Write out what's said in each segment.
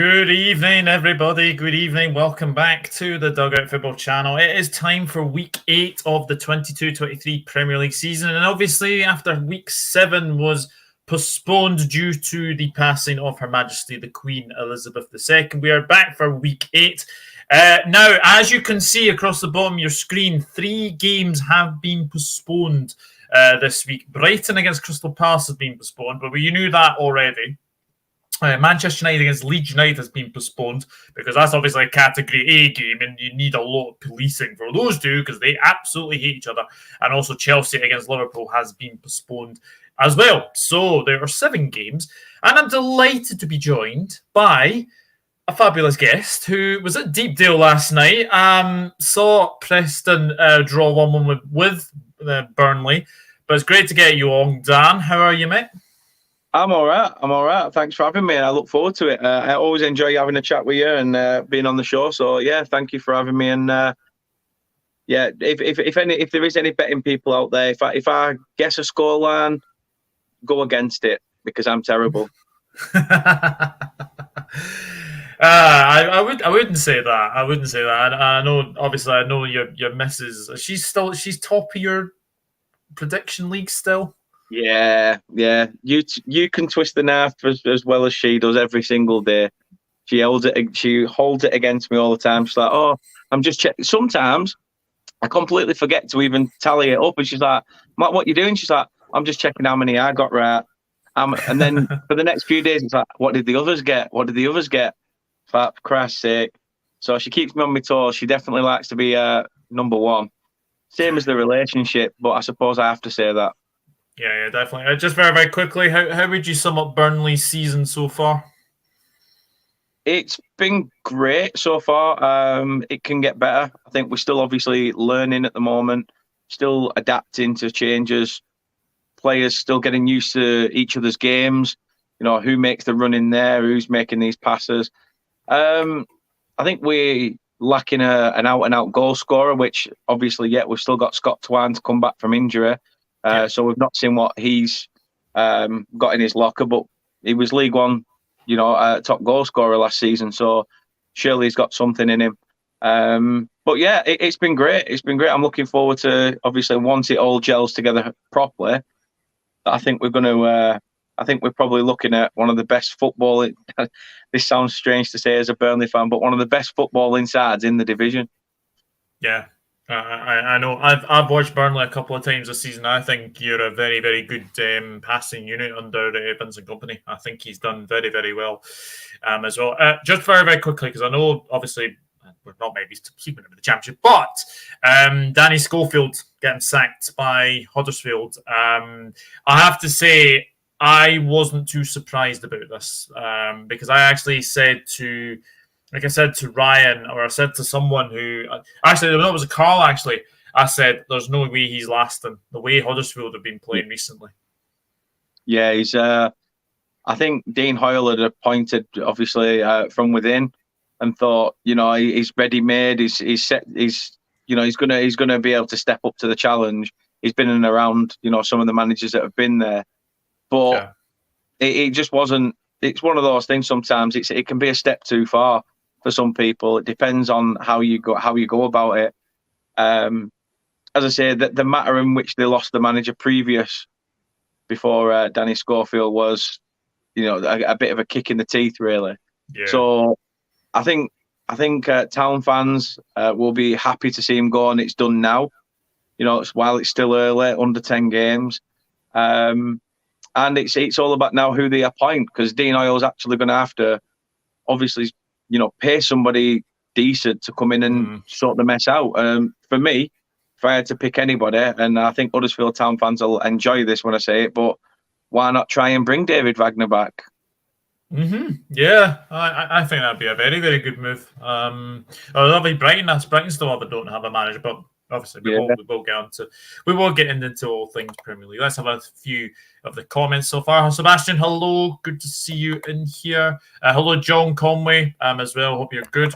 Good evening, everybody. Good evening. Welcome back to the Dugout Football Channel. It is time for Week 8 of the 22-23 Premier League season. And obviously, after Week 7 was postponed due to the passing of Her Majesty the Queen Elizabeth II, we are back for Week 8. Now, as you can see across the bottom of your screen, 3 games have been postponed this week. Brighton against Crystal Palace has been postponed, but you knew that already. Manchester United against Leeds United has been postponed because that's obviously a Category A game and you need a lot of policing for those two because they absolutely hate each other. And also Chelsea against Liverpool has been postponed as well. So there are 7 games. And I'm delighted to be joined by a fabulous guest who was at Deepdale last night, saw Preston draw 1-1 with Burnley. But it's great to get you on, Dan. How are you, mate? I'm all right. Thanks for having me. I look forward to it. I always enjoy having a chat with you and being on the show. So yeah, thank you for having me. And yeah, if there is any betting people out there, if I guess a scoreline, go against it because I'm terrible. I wouldn't say that. I wouldn't say that. I know. Obviously, I know your missus. She's top of your prediction league still. Yeah. You can twist the knife as well as she does every single day. She holds it against me all the time. She's like, "Oh, I'm just checking." Sometimes I completely forget to even tally it up, and she's like, "Matt, what you doing?" She's like, "I'm just checking how many I got right." And then for the next few days, it's like, "What did the others get? What did the others get?" For Christ's sake! So she keeps me on my toes. She definitely likes to be number one. Same as the relationship, but I suppose I have to say that. Yeah, definitely. Just very, very quickly, how would you sum up Burnley's season so far? It's been great so far. It can get better. I think we're still obviously learning at the moment, still adapting to changes. Players still getting used to each other's games. You know, who makes the run in there, who's making these passes. I think we're lacking an out-and-out goal scorer, which obviously, we've still got Scott Twine to come back from injury. So we've not seen what he's got in his locker, but he was League One, top goal scorer last season. So surely he's got something in him. But yeah, it's been great. It's been great. I'm looking forward to, obviously, once it all gels together properly, I think we're probably looking at one of the best football. This sounds strange to say as a Burnley fan, but one of the best footballing sides in the division. Yeah. I know. I've watched Burnley a couple of times this season. I think you're a very, very good passing unit under Vincent Kompany. I think he's done very, very well as well. Just very, very quickly, because I know, obviously, we're not maybe keeping him in the Championship, but Danny Schofield getting sacked by Huddersfield. I have to say, I wasn't too surprised about this because I actually said to... Like I said to Ryan, or I said to someone who... Actually, no, it was a Carl, actually. I said, there's no way he's lasting, the way Huddersfield have been playing recently. Yeah, he's... I think Dean Hoyle had appointed, obviously, from within and thought, he's ready-made, he's set, he's gonna be able to step up to the challenge. He's been in and around, some of the managers that have been there. But it just wasn't... It's one of those things sometimes. It can be a step too far for some people. It depends on how you go about it. As I say, the matter in which they lost the manager before Danny Schofield was, a bit of a kick in the teeth, really. Yeah. So I think Town fans will be happy to see him go, and it's done now. While it's still early, under 10 games. And it's all about now who they appoint, because Dean Hoyle's actually going to have to, obviously, pay somebody decent to come in and sort the mess out. For me, if I had to pick anybody, and I think Huddersfield Town fans will enjoy this when I say it, but why not try and bring David Wagner back? Yeah, I think that'd be a very, very good move. That'll be Brighton. Brighton still don't have a manager, but obviously we will get into all things Premier League. Let's have a few of the comments so far. Sebastian, hello, good to see you in here. Hello, John Conway, as well. Hope you're good.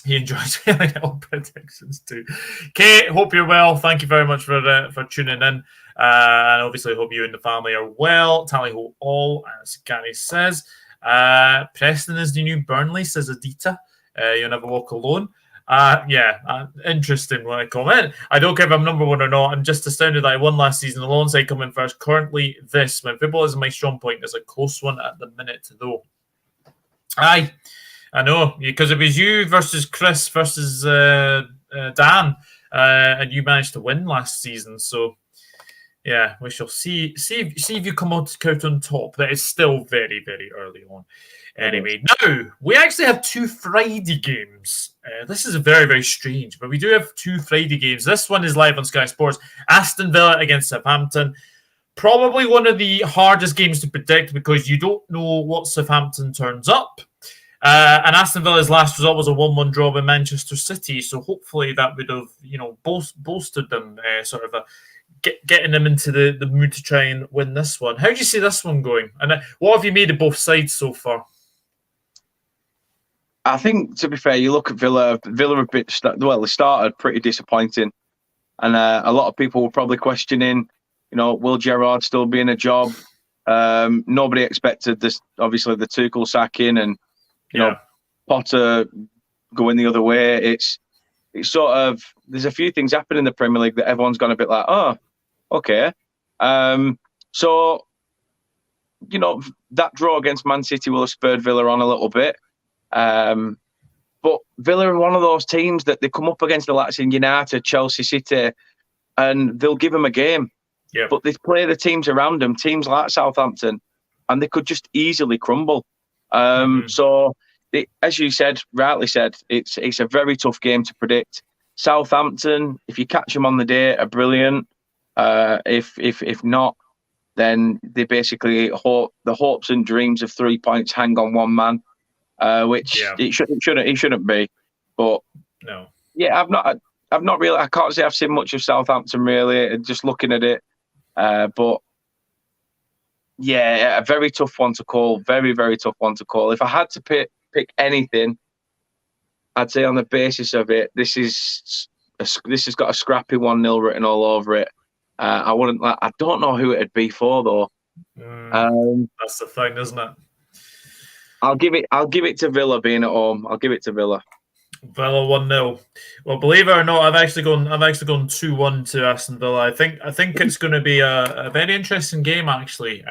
He enjoys all predictions too. Kate, hope you're well. Thank you very much for tuning in. And obviously, hope you and the family are well. Tally ho all, as Gary says. Preston is the new Burnley, says Adita. You'll never walk alone. Interesting when I comment. I don't care if I'm number one or not. I'm just astounded that I won last season alongside coming first. Currently, this when football is my strong point is a close one at the minute, though. Aye, I know, because it was you versus Chris versus Dan, and you managed to win last season. So, yeah, we shall see if you come out on top. That is still very, very early on. Anyway, now we actually have 2 Friday games. This is very, very strange, but we do have 2 Friday games. This one is live on Sky Sports. Aston Villa against Southampton. Probably one of the hardest games to predict because you don't know what Southampton turns up. And Aston Villa's last result was a 1-1 draw with Manchester City, so hopefully that would have, bolstered them, getting them into the mood to try and win this one. How do you see this one going? And what have you made of both sides so far? I think, to be fair, you look at Villa. Villa they started pretty disappointing, and a lot of people were probably questioning, will Gerrard still be in a job? Nobody expected this. Obviously, the Tuchel sacking and Potter going the other way. It's sort of, there's a few things happening in the Premier League that everyone's gone a bit like, oh, okay. So that draw against Man City will have spurred Villa on a little bit. But Villa are one of those teams that they come up against the likes of United, Chelsea, City, and they'll give them a game. Yeah. But they play the teams around them, teams like Southampton, and they could just easily crumble. So, as you rightly said, it's a very tough game to predict. Southampton, if you catch them on the day, are brilliant. If not, then they basically the hopes and dreams of 3 points hang on one man. Which it shouldn't be, but no. Yeah, I've not really. I can't say I've seen much of Southampton really. Just looking at it, but yeah, a very tough one to call. Very, very tough one to call. If I had to pick anything, I'd say on the basis of it, this has got a scrappy 1-0 written all over it. I don't know who it'd be for though. That's the thing, isn't it? I'll give it to Villa being at home. I'll give it to Villa. Villa 1-0. Well, believe it or not, I've actually gone 2-1 to Aston Villa. I think it's going to be a very interesting game actually.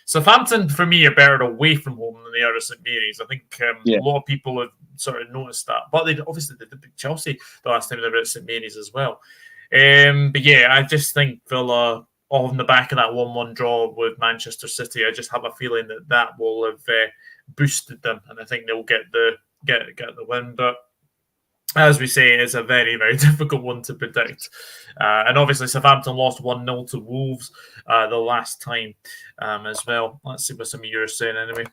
Southampton for me are better away from home than they are at St Mary's. I think a lot of people have sort of noticed that, but they did beat Chelsea the last time they were at St Mary's as well. But yeah, I just think Villa, on the back of that 1-1 draw with Manchester City, I just have a feeling that will have boosted them, and I think they'll get the win. But as we say, it's a very, very difficult one to predict. And obviously, Southampton lost 1-0 to Wolves the last time as well. Let's see what some of you are saying anyway.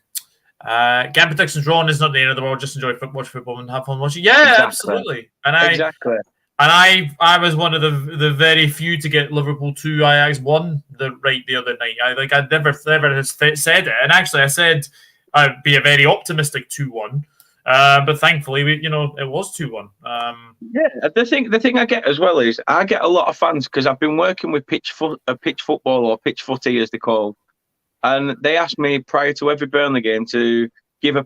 Game predictions wrong is not the end of the world. Just watch football and have fun watching. Yeah, exactly. Absolutely. Exactly. And I was one of the very few to get Liverpool 2, Ajax 1 the other night. I never said it. And actually, I said I'd be a very optimistic 2-1. But thankfully, it was 2-1. Yeah, the thing I get as well is I get a lot of fans because I've been working with pitch football or pitch footy as they call, and they asked me prior to every Burnley game to give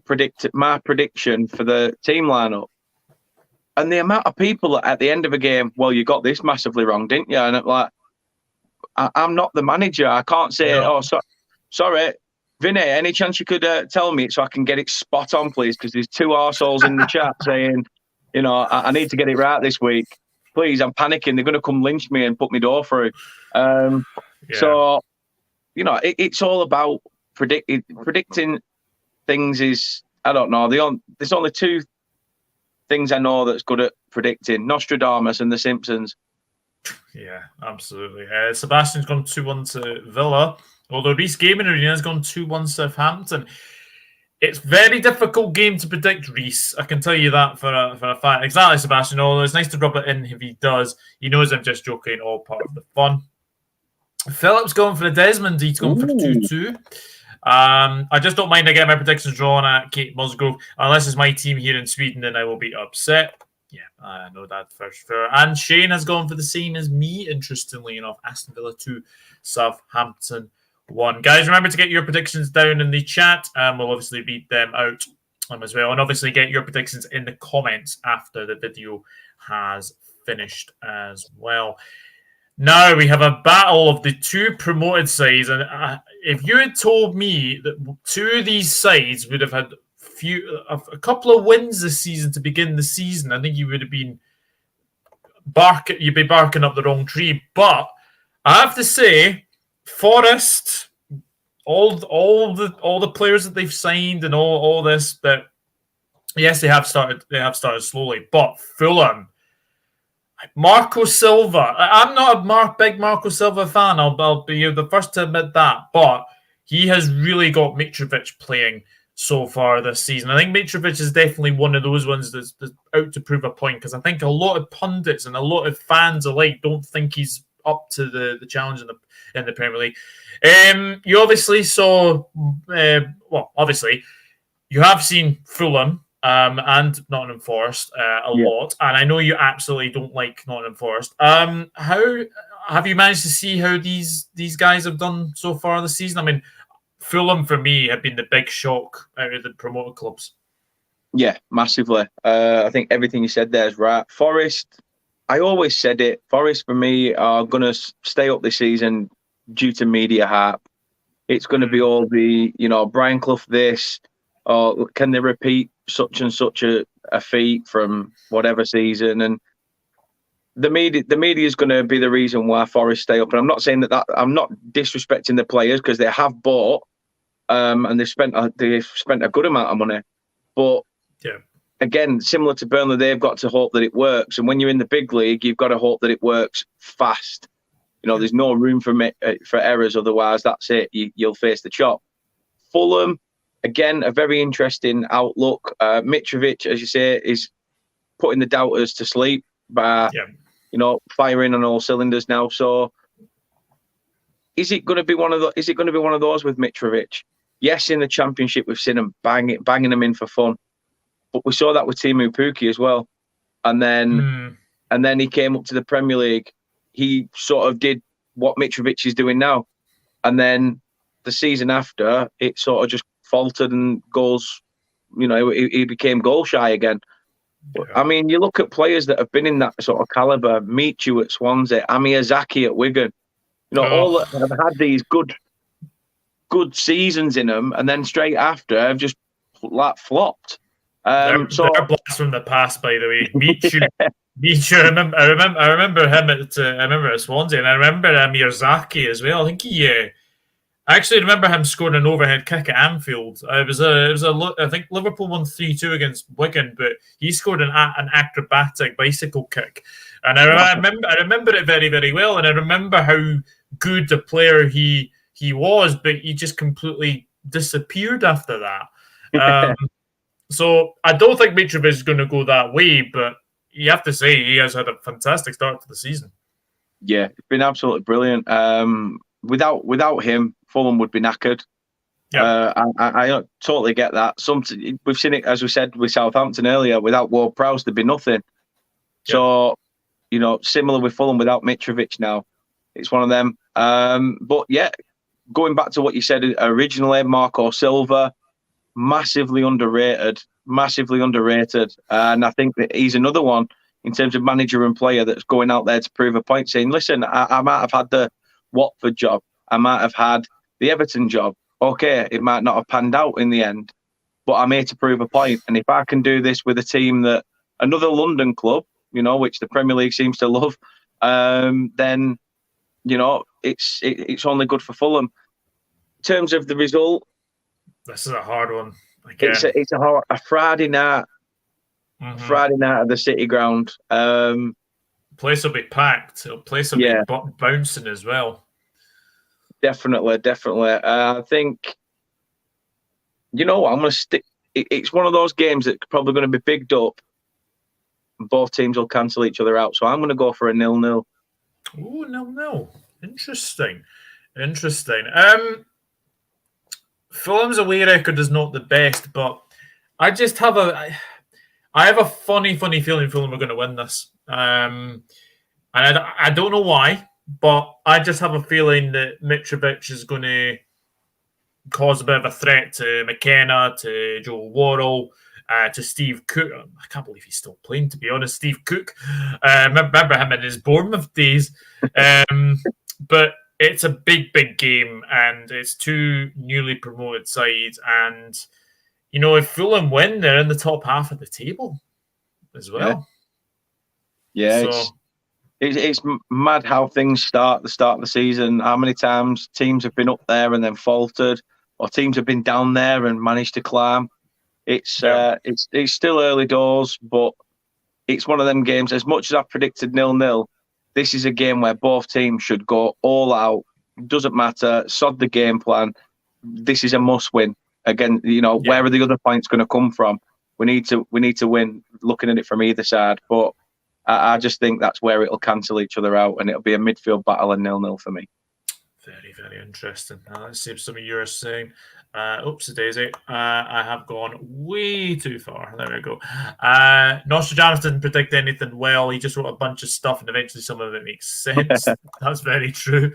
my prediction for the team lineup. And the amount of people at the end of a game, well, you got this massively wrong, didn't you? And I'm like, I'm not the manager. I can't say, sorry, Vinny, any chance you could tell me so I can get it spot on, please? Because there's 2 arseholes in the chat saying, I need to get it right this week. Please, I'm panicking. They're going to come lynch me and put me door through. So, it's all about predicting things is, I don't know. There's only 2 things I know that's good at predicting: Nostradamus and The Simpsons. Yeah, absolutely. Sebastian's gone 2-1 to Villa, although Reece Gaming Arena has gone 2-1 Southampton. It's a very difficult game to predict, Reece. I can tell you that for a fact. Exactly, Sebastian. Although it's nice to rub it in if he does. He knows I'm just joking, all part of the fun. Philip's going for the Desmond. He's going for 2-2. I just don't mind I get my predictions drawn at Kate Musgrove. Unless it's my team here in Sweden, then I will be upset. Yeah, I know that for sure. And Shane has gone for the same as me, interestingly enough. Aston Villa 2, Southampton 1. Guys, remember to get your predictions down in the chat. We'll obviously read them out as well. And obviously get your predictions in the comments after the video has finished as well. Now we have a battle of the 2 promoted sides. And if you had told me that 2 of these sides would have had a couple of wins this season to begin the season, I think you would have been barking up the wrong tree. But I have to say, Forest, all the players that they've signed and all this, but yes, they have started slowly. But Fulham, Marco Silva, I'm not a big Marco Silva fan. I'll be the first to admit that, but he has really got Mitrovic playing so far this season. I think Mitrovic is definitely one of those ones that's out to prove a point, because I think a lot of pundits and a lot of fans alike don't think he's up to the challenge in the Premier League. You obviously saw, obviously, you have seen Fulham and Nottingham Forest a lot, and I know you absolutely don't like Nottingham Forest. How have you managed to see how these guys have done so far this season? I mean, Fulham, for me, have been the big shock out of the promoted clubs. Yeah, massively. I think everything you said there is right. Forest, I always said it. Forest, for me, are going to stay up this season due to media hype. It's going to be all the, Brian Clough this, or can they repeat such and such a feat from whatever season? And the media is going to be the reason why Forest stay up. And I'm not saying that I'm not disrespecting the players, because they have bought. And they've spent a good amount of money, but again, similar to Burnley, they've got to hope that it works. And when you're in the big league, you've got to hope that it works fast. There's no room for errors. Otherwise, that's it. You'll face the chop. Fulham, again, a very interesting outlook. Mitrovic, as you say, is putting the doubters to sleep by firing on all cylinders now. So, is it going to be one of those with Mitrovic? Yes, in the Championship, we've seen him banging them in for fun, but we saw that with Timu Pukki as well. And then he came up to the Premier League. He sort of did what Mitrovic is doing now, and then the season after, it sort of just faltered and goals. He became goal shy again. Yeah. I mean, you look at players that have been in that sort of caliber: Michu at Swansea, Amiyazaki at Wigan. All that have had these good seasons in them, and then straight after have just flopped. They're blasts from the past, by the way. Michu, I remember him at Swansea, and I remember Miyazaki as well. I think I actually remember him scoring an overhead kick at Anfield. I think Liverpool won 3-2 against Wigan, but he scored an acrobatic bicycle kick, and I remember it very, very well. And I remember how good a player he was, but he just completely disappeared after that. So I don't think Mitrovic is going to go that way, but you have to say he has had a fantastic start to the season. Yeah, it's been absolutely brilliant. Without him, Fulham would be knackered. Yep. I totally get that. We've seen it, as we said, with Southampton earlier. Without Ward-Prowse, there'd be nothing. Yep. So, similar with Fulham without Mitrovic now. It's one of them. But yeah, going back to what you said originally, Marco Silva, massively underrated. And I think that he's another one in terms of manager and player that's going out there to prove a point, saying, listen, I might have had the Watford job. I might have had the Everton job. Okay, it might not have panned out in the end, but I'm here to prove a point. And if I can do this with a team that another London club, which the Premier League seems to love, then, it's only good for Fulham. In terms of the result, this is a hard one. Again. It's a Friday night. Mm-hmm. Friday night at the City Ground. Place will be packed. The place will be bouncing as well. Definitely. I think, I'm going to stick. It's one of those games that's probably going to be bigged up. Both teams will cancel each other out. So I'm going to go for a 0-0. Ooh, 0-0. Interesting. Fulham's away record is not the best, but I just have I have a funny feeling Fulham are going to win this. And I don't know why, but I just have a feeling that Mitrovic is going to cause a bit of a threat to McKenna, to Joe Worrell, to Steve Cook. I can't believe he's still playing, to be honest. Steve Cook. Remember him in his Bournemouth days. But it's a big, big game, and it's two newly promoted sides. And, if Fulham win, they're in the top half of the table as well. Yeah, it's mad how things start at the start of the season. How many times teams have been up there and then faltered, or teams have been down there and managed to climb. It's still early doors, but it's one of them games. As much as I've predicted 0-0, this is a game where both teams should go all out. Doesn't matter. Sod the game plan. This is a must win. Again, where are the other points going to come from? We need to win. Looking at it from either side, but I just think that's where it'll cancel each other out, and it'll be a midfield battle and 0-0 for me. Very, very interesting. Let's see if some of you are saying. Oopsie daisy. I have gone way too far. There we go. Nostradamus didn't predict anything well. He just wrote a bunch of stuff, and eventually some of it makes sense. That's very true.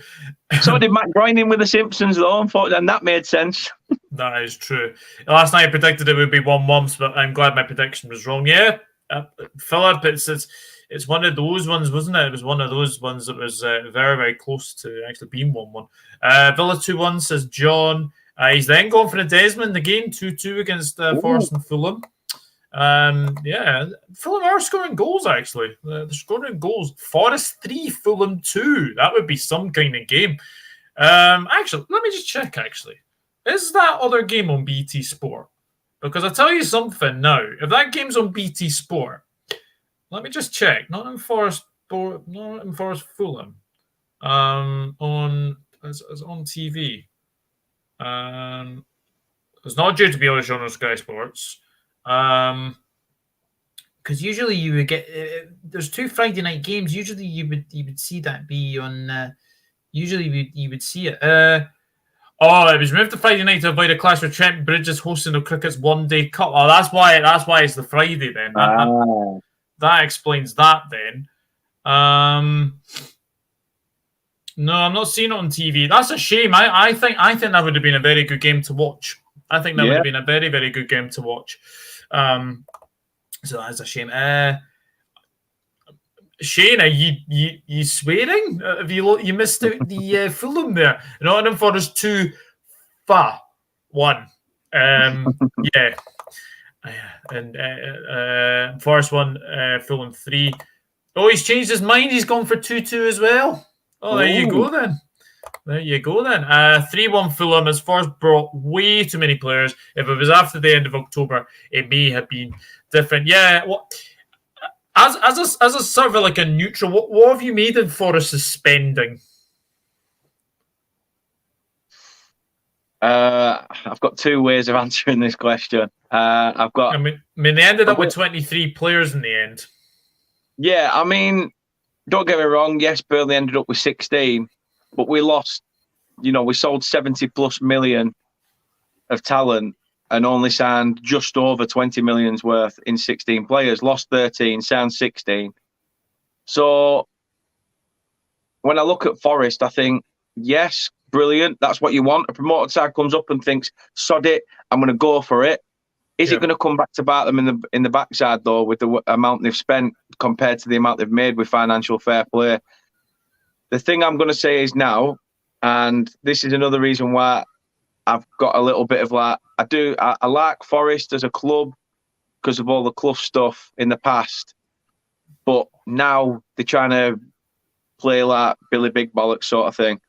So did Matt Groening with The Simpsons, though, unfortunately, and that made sense. That is true. Last night I predicted it would be 1-1, but I'm glad my prediction was wrong. Yeah, Philip, it's one of those ones, wasn't it? It was one of those ones that was very, very close to actually being 1-1. Villa 2-1, says John. He's then going for a Desmond again, 2-2 against Forest and Fulham. Fulham are scoring goals, actually. They're scoring goals. Forest 3, Fulham 2. That would be some kind of game. Actually, let me just check, actually. Is that other game on BT Sport? Because I'll tell you something now. If that game's on BT Sport, let me just check. Not in Forest Fulham. On TV. It's not due to be shown on Sky Sports. Because usually you would get there's 2 Friday night games. Usually you would see that be on. Usually you would see it. It was moved to Friday night to avoid a clash with Trent Bridges hosting the Cricket's one-day cup. Oh, that's why it's the Friday then. That explains that then. No, I'm not seeing it on TV. That's a shame. I think that would have been a very good game to watch. I think that would have been a very, very good game to watch. So that's a shame. Shane, are you swearing? Have you missed out the Fulham there? Nottingham Forest 2, 1. Yeah. And Forest 1, Fulham 3. Oh, he's changed his mind. He's gone for 2-2 as well. Oh, there you go then. 3-1 Fulham, as Forest brought way too many players. If it was after the end of October, it may have been different. Yeah. As a sort of like a neutral, what have you made of Forest's spending? I've got 2 ways of answering this question. I've got. I mean, they ended up with 23 players in the end. Yeah, I mean, don't get me wrong. Yes, Burnley ended up with 16, but we lost. We sold 70+ million of talent and only signed just over 20 million's worth in 16 players. Lost 13, signed 16. So when I look at Forest, I think, yes, brilliant. That's what you want. A promoted side comes up and thinks, sod it, I'm going to go for it. Is it going to come back to bite them in the backside, though, with the amount they've spent compared to the amount they've made with financial fair play? The thing I'm going to say is now, and this is another reason why I've got a little bit of I like Forest as a club because of all the Clough stuff in the past, but now they're trying to play like Billy Big Bollocks sort of thing.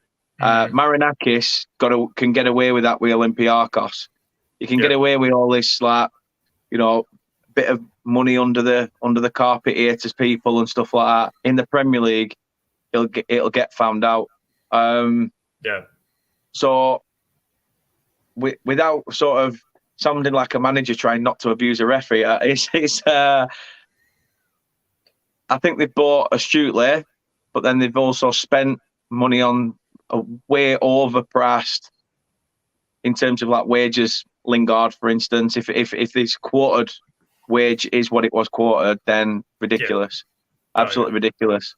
Marinakis can get away with that with Olympiacos. You can get away with all this bit of money under the carpet here to people and stuff like that. In the Premier League, it'll get found out. So without sort of sounding like a manager trying not to abuse a referee, I think they've bought astutely, but then they've also spent money on a way overpriced in terms of wages. Lingard, for instance, if this quoted wage is what it was quoted, then ridiculous, absolutely ridiculous.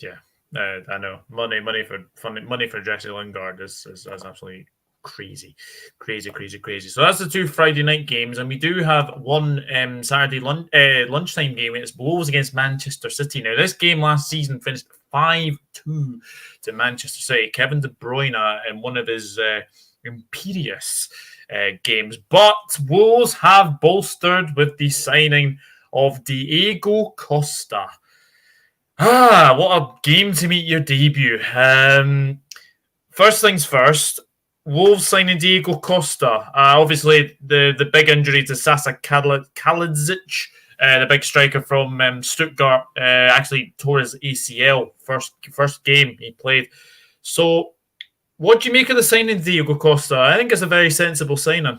Yeah, I know money for Jesse Lingard is absolutely crazy. So that's the two Friday night games, and we do have one Saturday lunchtime game. It's Wolves against Manchester City. Now, this game last season finished 5-2 to Manchester City. Kevin De Bruyne in one of his imperious games, but Wolves have bolstered with the signing of Diego Costa. What a game to meet your debut. First things first, Wolves signing Diego Costa. Obviously, the big injury to Sasa Kaladzic, the big striker from Stuttgart, actually tore his ACL first game he played. So, what do you make of the signing of Diego Costa? I think it's a very sensible signing.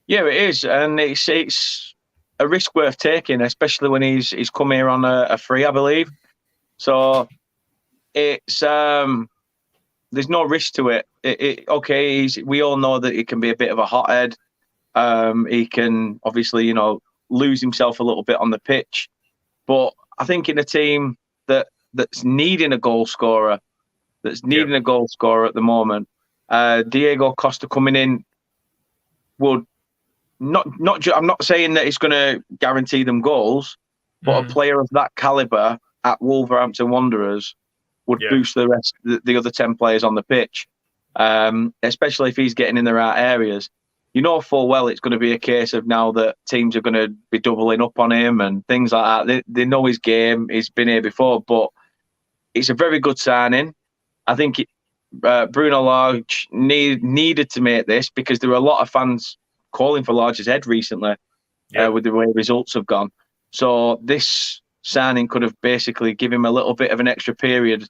Yeah, it is, and it's a risk worth taking, especially when he's come here on a free, I believe. So it's there's no risk to it. We all know that he can be a bit of a hothead. He can obviously, lose himself a little bit on the pitch. But I think in a team that's needing a goal scorer, at the moment, Diego Costa coming in would I'm not saying that it's going to guarantee them goals, but a player of that caliber at Wolverhampton Wanderers would boost the other 10 players on the pitch, especially if he's getting in the right areas. You know full well it's going to be a case of now that teams are going to be doubling up on him and things like that. They know his game. He's been here before, but it's a very good signing. I think Bruno Lage needed to make this because there were a lot of fans calling for Large's head recently with the way results have gone. So this signing could have basically given him a little bit of an extra period,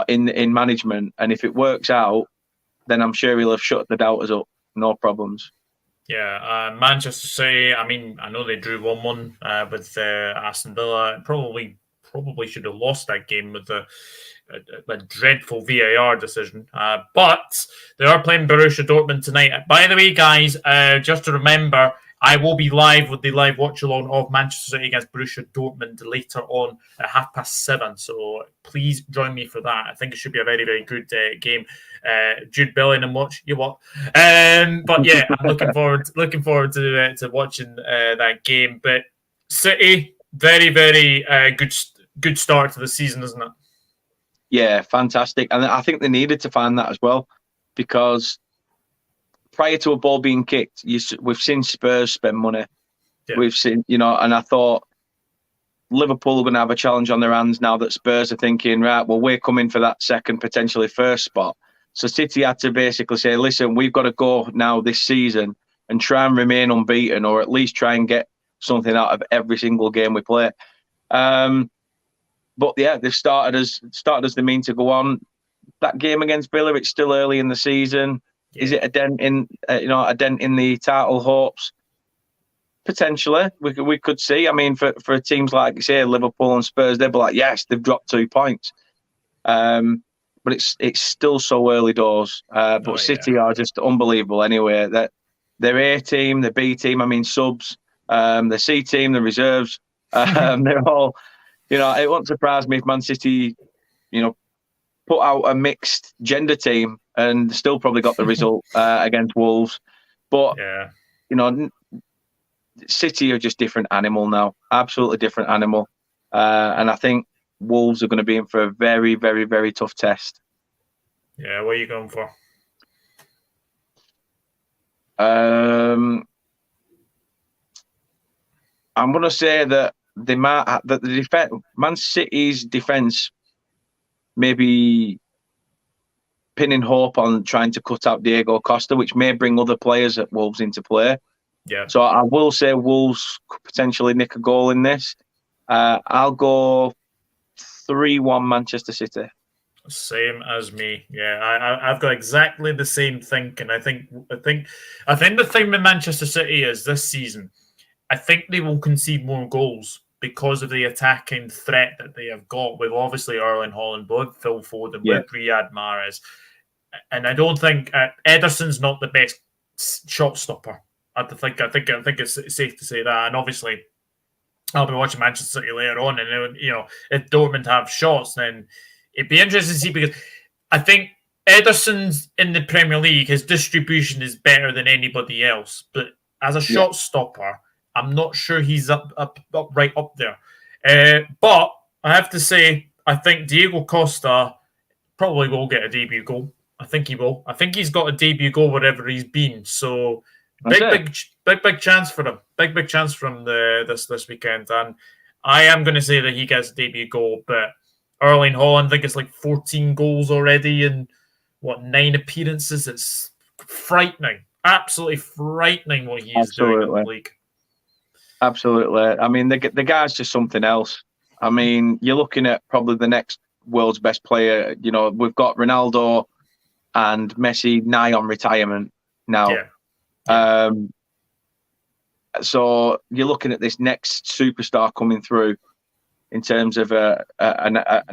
in management. And if it works out, then I'm sure he'll have shut the doubters up. No problems. Yeah, Manchester City, I mean, I know they drew 1-1 with Aston Villa. Probably should have lost that game with a dreadful VAR decision. But they are playing Borussia Dortmund tonight. By the way, guys, just to remember, I will be live with the live watch-along of Manchester City against Borussia Dortmund later on at 7:30. So please join me for that. I think it should be a very, very good game. Jude Bellingham watch you what? But yeah, I'm looking forward to watching that game. But City, very, very good start to the season, isn't it? Yeah, fantastic. And I think they needed to find that as well, because prior to a ball being kicked, we've seen Spurs spend money. Yeah. We've seen, and I thought Liverpool are going to have a challenge on their hands now that Spurs are thinking, right, well, we're coming for that second, potentially first spot. So City had to basically say, listen, we've got to go now this season and try and remain unbeaten, or at least try and get something out of every single game we play. But yeah, they've started as they mean to go on. That game against Villa, it's still early in the season. Yeah. Is it a dent in the title hopes? Potentially, we could see. I mean, for teams like say Liverpool and Spurs, they'd be like, yes, they've dropped 2 points. But it's still so early doors. But City are just unbelievable. Anyway, that their A team, the B team. I mean, subs, the C team, the reserves. They're all. It won't surprise me if Man City, put out a mixed gender team and still probably got the result against Wolves. But, City are just different animal now, absolutely different animal. And I think Wolves are going to be in for a very, very, very tough test. Yeah, what are you going for? I'm going to say that Man City's defence may be pinning hope on trying to cut out Diego Costa, which may bring other players at Wolves into play. Yeah. So I will say Wolves could potentially nick a goal in this. I'll go 3-1 Manchester City. Same as me. Yeah, I've got exactly the same thinking. I think the thing with Manchester City is this season, I think they will concede more goals because of the attacking threat that they have got with obviously Erling Haaland, with Phil Foden, with Riyad Mahrez. And I don't think Ederson's not the best shot stopper. I think it's safe to say that. And obviously, I'll be watching Manchester City later on, and if Dortmund have shots, then it'd be interesting to see, because I think Ederson's in the Premier League, his distribution is better than anybody else. But as a shot stopper, I'm not sure he's up right up there. But I have to say, I think Diego Costa probably will get a debut goal. I think he will. I think he's got a debut goal wherever he's been. So big chance for him. Big chance for him this weekend. And I am going to say that he gets a debut goal. But Erling Haaland, I think it's like 14 goals already in 9 appearances. It's frightening. Absolutely frightening what he is doing in the league. Absolutely. I mean, the guy's just something else. I mean, you're looking at probably the next world's best player. You know, we've got Ronaldo and Messi nigh on retirement now. Yeah. So you're looking at this next superstar coming through in terms of an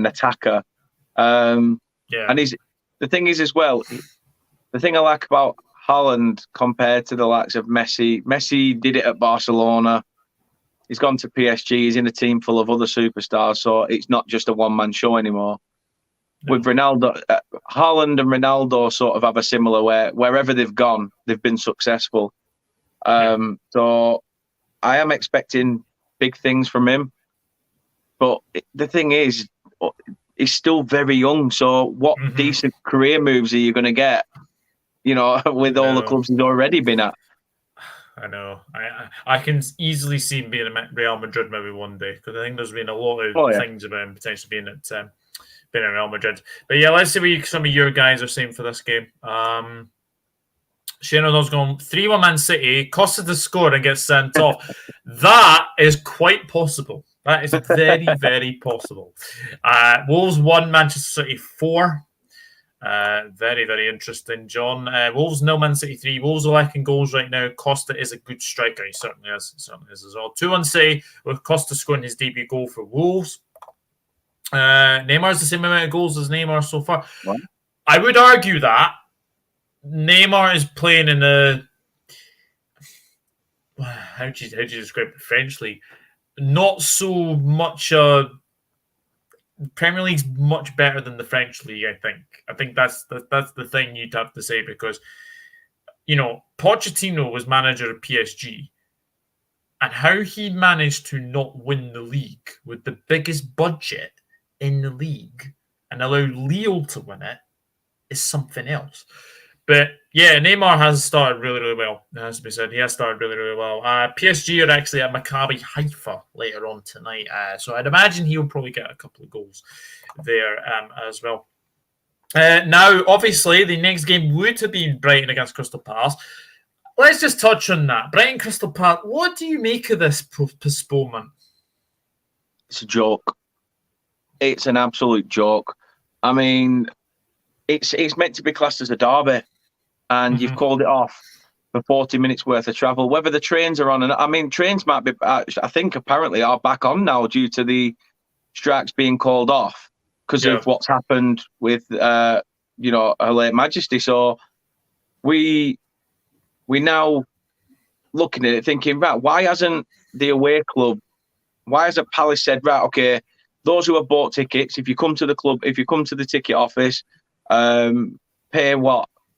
attacker. And the thing is as well, the thing I like about Haaland compared to the likes of Messi, Messi did it at Barcelona. He's gone to PSG. He's in a team full of other superstars, so it's not just a one-man show anymore. No. With Ronaldo, Haaland and Ronaldo sort of have a similar wherever they've gone, they've been successful. So I am expecting big things from him. But the thing is, he's still very young. So what decent career moves are you going to get, you know, with all the clubs he's already been at? I know. I can easily see him being at Real Madrid maybe one day, because I think there's been a lot of things about him potentially being at Real Madrid. But yeah, let's see what some of your guys are saying for this game. Shane O'Donnell's going 3-1 Man City. Costa to score and gets sent off. That is quite possible. That is very, very possible. Wolves 1, Manchester City 4. Very, very interesting, John. Wolves 0, Man City 3. Wolves are lacking goals right now. Costa is a good striker. He certainly is. Certainly is as well. 2-1 City, with Costa scoring his debut goal for Wolves. Neymar's the same amount of goals as Neymar so far. What? I would argue that Neymar is playing in a... How do you describe the French league? Not so much... Premier League's much better than the French league, I think. I think that's the thing you'd have to say, because, you know, Pochettino was manager of PSG, and how he managed to not win the league with the biggest budget in the league and allow Lille to win it is something else. But yeah, Neymar has started really, really well. It has to be said. He has started really, really well. PSG are actually at Maccabi Haifa later on tonight. So I'd imagine he'll probably get a couple of goals there as well. Now, obviously, the next game would have been Brighton against Crystal Palace. Let's just touch on that. Brighton Crystal Palace. What do you make of this postponement? It's a joke. It's an absolute joke. I mean, it's meant to be classed as a derby, and you've called it off for 40 minutes worth of travel. Whether the trains are on, and I mean, trains might be, I think apparently are back on now due to the strikes being called off because of what's happened with, Her Late Majesty. So we now looking at it thinking, right, why hasn't the away club, why hasn't Palace said, right, okay, those who have bought tickets, if you come to the club, if you come to the ticket office, pay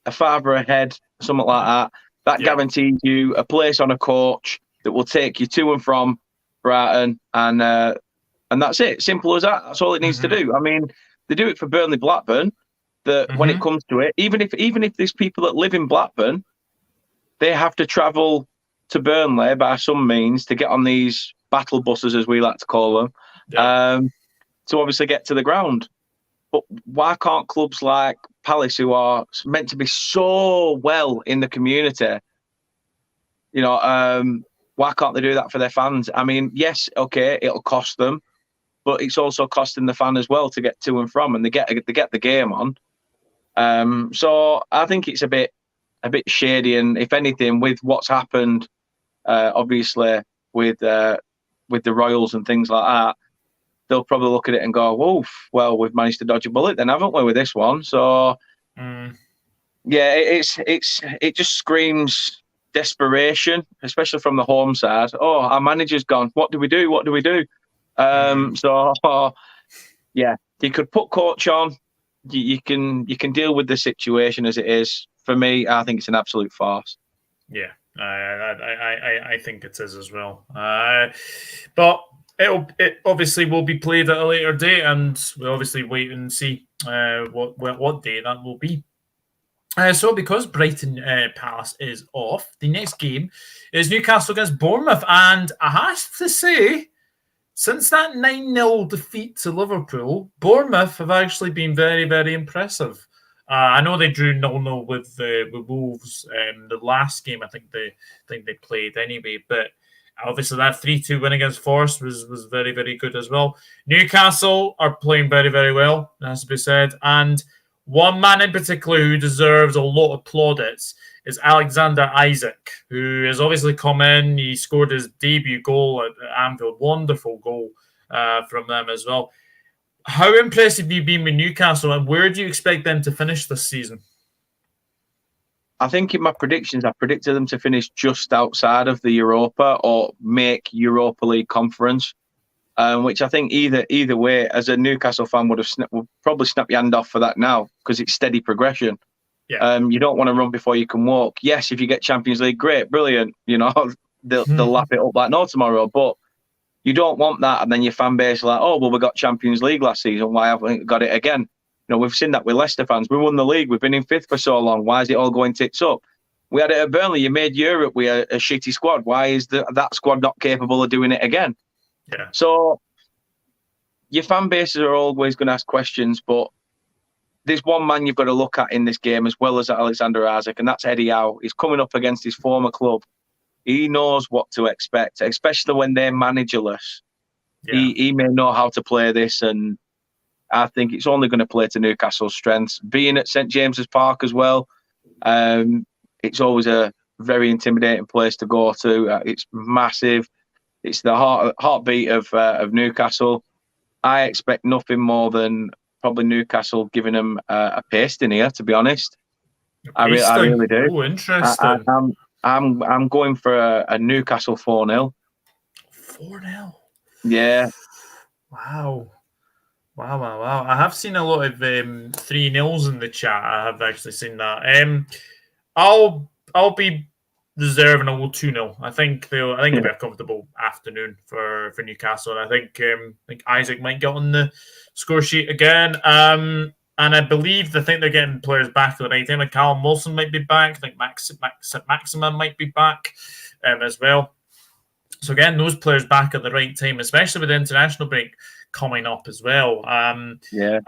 a fiver a head, something like that. That guarantees you a place on a coach that will take you to and from Brighton, and that's it. Simple as that. That's all it needs to do. I mean, they do it for Burnley, Blackburn. That when it comes to it, even if there's people that live in Blackburn, they have to travel to Burnley by some means to get on these battle buses, as we like to call them, to obviously get to the ground. But why can't clubs like Palace, who are meant to be so well in the community, why can't they do that for their fans? I mean, yes, okay, it'll cost them, but it's also costing the fan as well to get to and from, and they get the game on. So I think it's a bit shady, and if anything, with what's happened, obviously with the Royals and things like that, they'll probably look at it and go, "Woof! Well, we've managed to dodge a bullet, then, haven't we, with this one?" So, it just screams desperation, especially from the home side. Oh, our manager's gone. What do we do? What do we do? So, you could put coach on. You can deal with the situation as it is. For me, I think it's an absolute farce. Yeah, I think it is as well. But it obviously will be played at a later date, and we'll obviously wait and see what day that will be. So because Brighton Palace is off, the next game is Newcastle against Bournemouth. And I have to say, since that 9-0 defeat to Liverpool, Bournemouth have actually been very, very impressive. I know they drew 0-0 with Wolves the last game I think they played anyway, but obviously that 3-2 win against Forest was very, very good as well. Newcastle are playing very, very well, it has to be said, and one man in particular who deserves a lot of plaudits is Alexander Isak, who has obviously come in. He scored his debut goal at Anfield. Wonderful goal from them as well. How impressed have you been with Newcastle, and where do you expect them to finish this season? I think in my predictions, I predicted them to finish just outside of the Europa or make Europa League conference. Which I think either way, as a Newcastle fan, would probably snap your hand off for that now because it's steady progression. Yeah. You don't want to run before you can walk. Yes, if you get Champions League, great, brilliant. They'll lap it up like no tomorrow. But you don't want that, and then your fan base are like, oh well, we got Champions League last season. Why haven't we got it again? We've seen that with Leicester fans. We won the league. We've been in fifth for so long. Why is it all going tits up? We had it at Burnley. You made Europe with a shitty squad. Why is that squad not capable of doing it again? Yeah. So your fan bases are always going to ask questions, but there's one man you've got to look at in this game as well as Alexander Isak, and that's Eddie Howe. He's coming up against his former club. He knows what to expect, especially when they're managerless. Yeah. He may know how to play this, and I think it's only going to play to Newcastle's strengths. Being at St James's Park as well, it's always a very intimidating place to go to. It's massive. It's the heartbeat of Newcastle. I expect nothing more than probably Newcastle giving them a pasting here, to be honest. I really do. Oh, interesting. I'm going for a Newcastle 4-0. 4-0? Yeah. Wow. I have seen a lot of 3-0s in the chat. I have actually seen that. I'll be deserving a 2-0. I think it'll be a comfortable afternoon for Newcastle. And I think Isaac might get on the score sheet again. And I think they're getting players back at the right time. Like Callum Wilson might be back. I think Maximin might be back as well. So again, those players back at the right time, especially with the international break coming up as well. I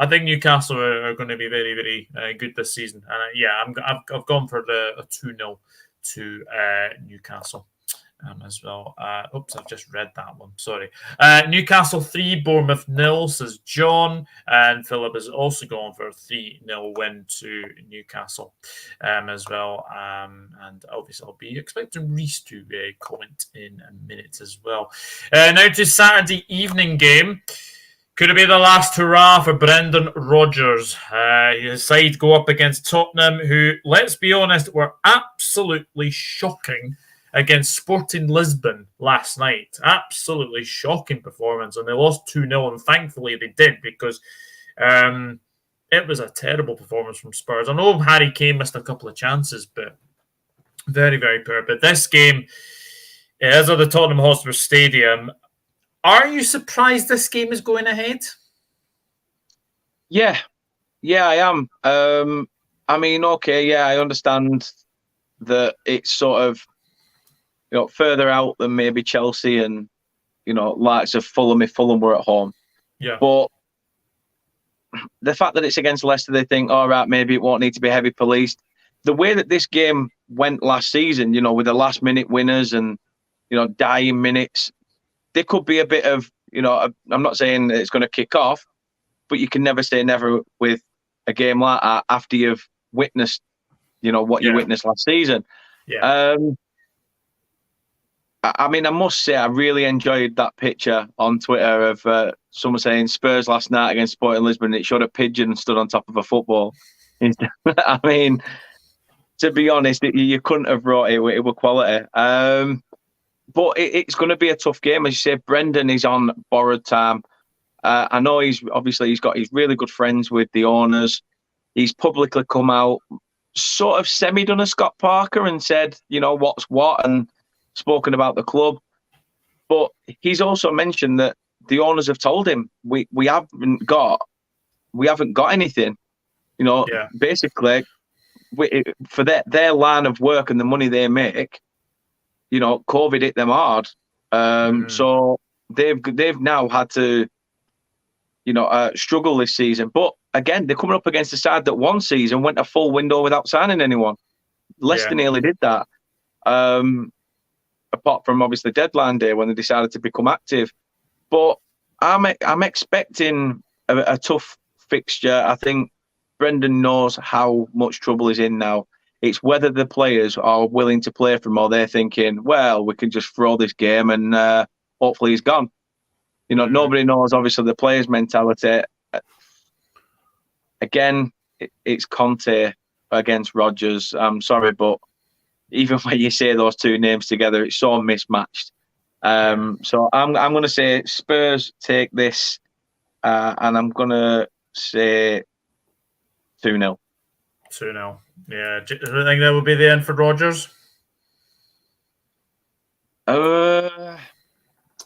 think Newcastle are going to be very, very good this season. And I've gone for a 2-0 to Newcastle as well. Oops, I've just read that one. Sorry. Newcastle 3, Bournemouth 0, says John. And Philip is also going for a 3-0 win to Newcastle as well. And obviously, I'll be expecting Reece to comment in a minute as well. Now to Saturday evening game. Could it be the last hurrah for Brendan Rodgers? His side go up against Tottenham, who, let's be honest, were absolutely shocking against Sporting Lisbon last night. Absolutely shocking performance, and they lost 2-0, and thankfully they did, because it was a terrible performance from Spurs. I know Harry Kane missed a couple of chances, but very, very poor. But this game is at the Tottenham Hotspur Stadium. Are you surprised this game is going ahead? Yeah, I am. I understand that it's sort of, further out than maybe Chelsea and, likes of Fulham if Fulham were at home. Yeah. But the fact that it's against Leicester, they think, all right, maybe it won't need to be heavy policed. The way that this game went last season, with the last minute winners and, dying minutes, there could be a bit of, I'm not saying that it's going to kick off, but you can never say never with a game like that after you've witnessed, what you witnessed last season. Yeah. I must say, I really enjoyed that picture on Twitter of someone saying Spurs last night against Sporting Lisbon. It showed a pigeon stood on top of a football. To be honest, you couldn't have brought it with quality. But it's going to be a tough game. As you say, Brendan is on borrowed time. I know he's got his really good friends with the owners. He's publicly come out, sort of semi-done a Scott Parker and said, what's what, and spoken about the club. But he's also mentioned that the owners have told him we haven't got anything. Basically, for their line of work and the money they make, COVID hit them hard. So they've now had to, struggle this season. But again, they're coming up against a side that one season went a full window without signing anyone. Leicester nearly did that. Apart from obviously deadline day when they decided to become active. But I'm expecting a tough fixture. I think Brendan knows how much trouble he's in now. It's whether the players are willing to play for him or they're thinking, well, we can just throw this game and hopefully he's gone. Nobody knows, obviously, the players' mentality. Again, it's Conte against Rodgers. I'm sorry, but even when you say those two names together, it's so mismatched. So I'm going to say Spurs take this, and I'm going to say 2-0. 2-0. Yeah. Do you think that would be the end for Rodgers?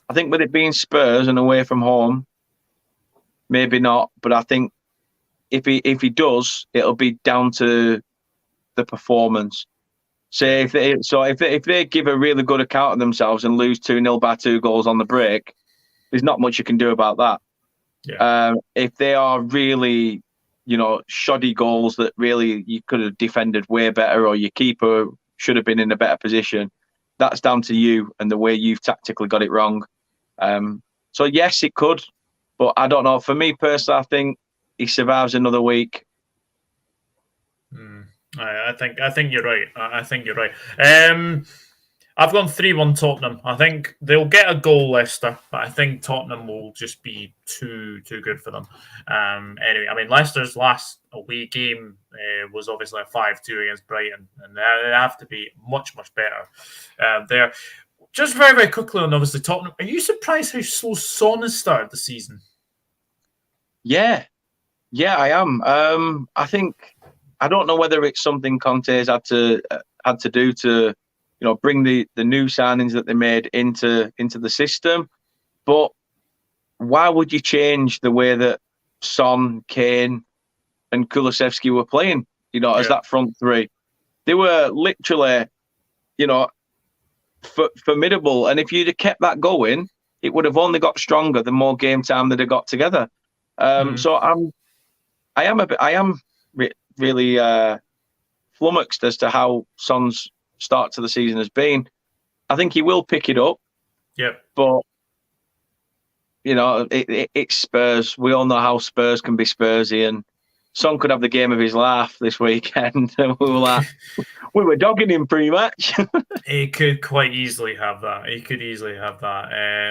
I think with it being Spurs and away from home, maybe not. But I think if he does, it'll be down to the performance. Say if they give a really good account of themselves and lose 2-0 by 2 goals on the break, there's not much you can do about that. Yeah. If they are really, shoddy goals that really you could have defended way better, or your keeper should have been in a better position, that's down to you and the way you've tactically got it wrong. So yes, it could, but I don't know. For me personally, I think he survives another week. I think you're right. I think you're right. I've gone 3-1 Tottenham. I think they'll get a goal, Leicester, but I think Tottenham will just be too good for them. Anyway, I mean, Leicester's last away game was obviously a 5-2 against Brighton, and they have to be much better there. Just very, very quickly on obviously Tottenham, are you surprised how slow Son has started the season? Yeah, I am. I don't know whether it's something Conte's had to do to, bring the new signings that they made into the system. But why would you change the way that Son, Kane, and Kulusevski were playing? As that front three, they were literally, formidable. And if you'd have kept that going, it would have only got stronger the more game time that they got together. So I am really flummoxed as to how Son's start to the season has been. I think he will pick it up. Yep. But it's Spurs. We all know how Spurs can be Spursy, and Son could have the game of his life this weekend. We were dogging him pre-match. He could quite easily have that.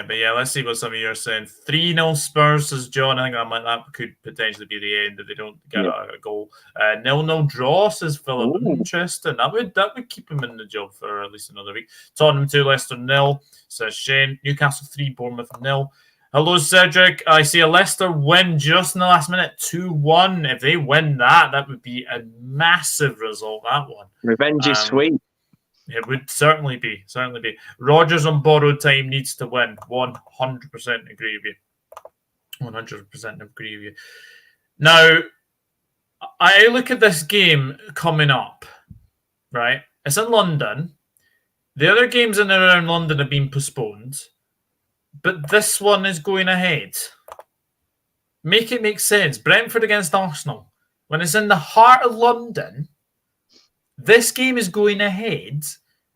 But yeah, let's see what some of you are saying. 3-0 Spurs, says John. I think that could potentially be the end if they don't get a goal. 0-0 draw, says Philip. Interesting. That would keep him in the job for at least another week. Tottenham 2, Leicester 0, says Shane. Newcastle 3, Bournemouth 0. Hello, Cedric. I see a Leicester win just in the last minute, 2-1. If they win that would be a massive result, that one. Revenge is sweet. It would certainly be. Rodgers on borrowed time needs to win. 100% agree with you. 100% agree with you. Now, I look at this game coming up, right? It's in London. The other games in and around London have been postponed. But this one is going ahead. Make it make sense. Brentford against Arsenal. When it's in the heart of London, this game is going ahead.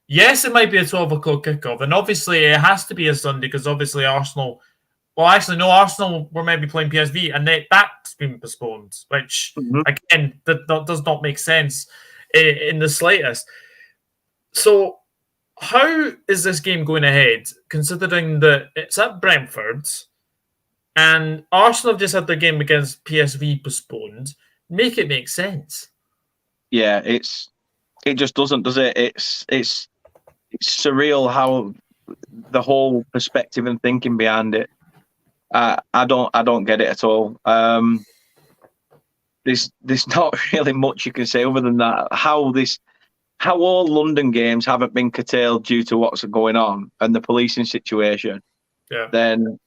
Yes, it might be a 12 o'clock kickoff. And obviously, it has to be a Sunday because obviously Arsenal... Well, actually, no, Arsenal were maybe playing PSV and that's been postponed, which, again, that does not make sense in the slightest. So... how is this game going ahead, considering that it's at Brentford and Arsenal have just had their game against PSV postponed? Make it make sense. Yeah, it just doesn't, does it? It's surreal how the whole perspective and thinking behind it. I don't get it at all. There's not really much you can say other than that. How all London games haven't been curtailed due to what's going on and the policing situation, then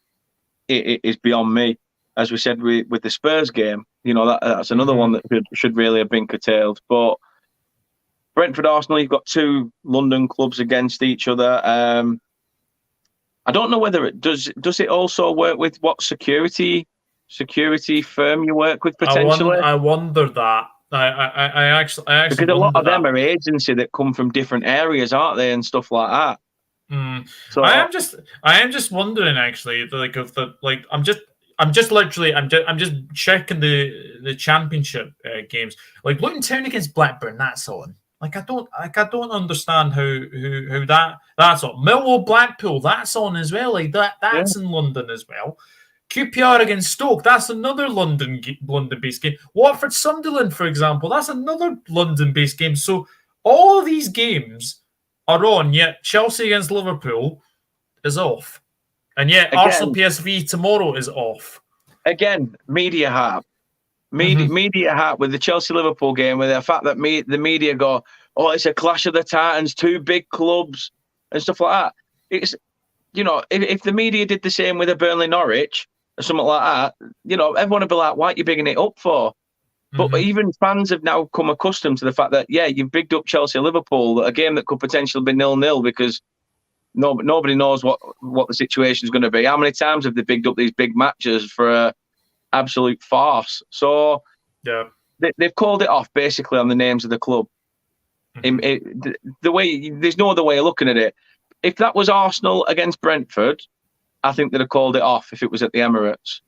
it is beyond me. As we said with the Spurs game, that's another one that should really have been curtailed. But Brentford, Arsenal, you've got two London clubs against each other. I don't know whether it does it also work with what security firm you work with potentially. I wonder that. I actually because a lot of them are agency that come from different areas, aren't they, and stuff like that. So I am just wondering actually, I'm just checking the championship games. Like Luton Town against Blackburn, that's on. I don't understand how that's on. Millwall Blackpool, that's on as well. That's in London as well. QPR against Stoke, that's another London-based game. Watford Sunderland, for example, that's another London-based game. So all of these games are on, yet Chelsea against Liverpool is off. And yet Arsenal PSV tomorrow is off. Again, media hat. Media hat with the Chelsea-Liverpool game, with the fact that the media go, oh, it's a clash of the Titans, two big clubs and stuff like that. It's, if the media did the same with a Burnley-Norwich or something like that, everyone would be like, why are you bigging it up for? But even fans have now come accustomed to the fact that, you've bigged up Chelsea-Liverpool, a game that could potentially be 0-0 because nobody knows what the situation is going to be. How many times have they bigged up these big matches for an absolute farce? So they've called it off basically on the names of the club. There's no other way of looking at it. If that was Arsenal against Brentford, I think they'd have called it off if it was at the Emirates.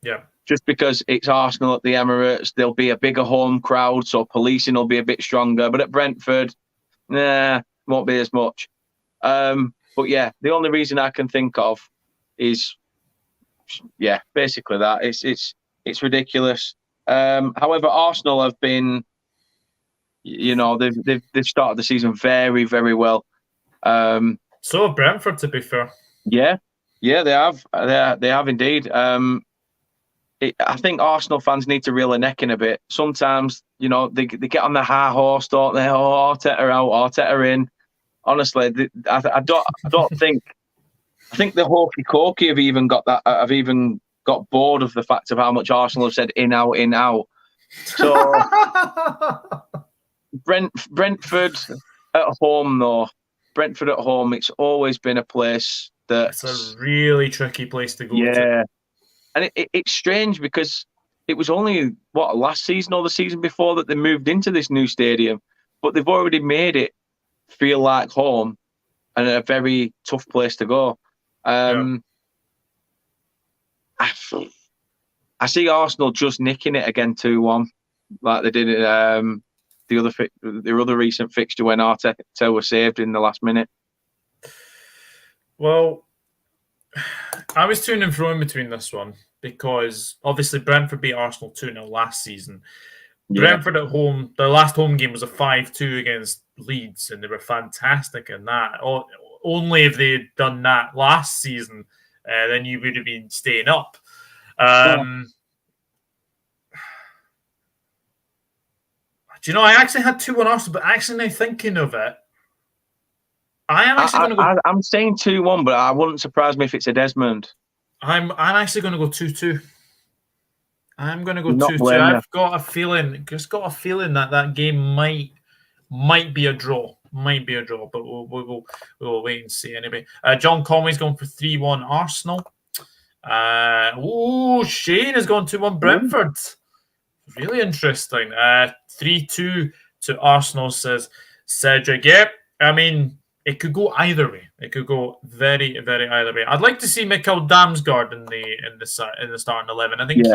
Yeah. Just because it's Arsenal at the Emirates, there'll be a bigger home crowd, so policing will be a bit stronger. But at Brentford, won't be as much. But yeah, the only reason I can think of is, basically that. It's ridiculous. However, Arsenal have been, they've started the season very, very well. So have Brentford, to be fair. Yeah, they have. They have indeed. I think Arsenal fans need to reel their neck in a bit. Sometimes, they get on the high horse, don't they? Oh, Arteta out, Arteta in. Honestly, I don't think. I think the hokey cokey have even got that. Have even got bored of the fact of how much Arsenal have said in out. So Brentford at home, though. Brentford at home, it's always been a place that's a really tricky place to go to. Yeah. And it's strange because it was only, last season or the season before that they moved into this new stadium, but they've already made it feel like home and a very tough place to go. I see Arsenal just nicking it again 2-1, like they did the other recent fixture when Arteta was saved in the last minute. Well, I was to and fro in between this one because obviously Brentford beat Arsenal 2-0 last season. Brentford at home, their last home game was a 5-2 against Leeds, and they were fantastic in that. Only if they had done that last season, then you would have been staying up. Do you know, I actually had 2-1 Arsenal, but actually now thinking of it, I'm saying 2-1, but I wouldn't surprise me if it's a Desmond. I'm actually going to go 2-2. I'm going to go 2-2. I've got a feeling, that game might be a draw. Might be a draw, but we'll wait and see anyway. John Conway's going for 3-1 Arsenal. Shane has gone 2-1 Brentford. Really interesting. 3-2 to Arsenal, says Cedric. Yeah, I mean, it could go either way. It could go very, very either way. I'd like to see Mikael Damsgaard in the starting 11. I think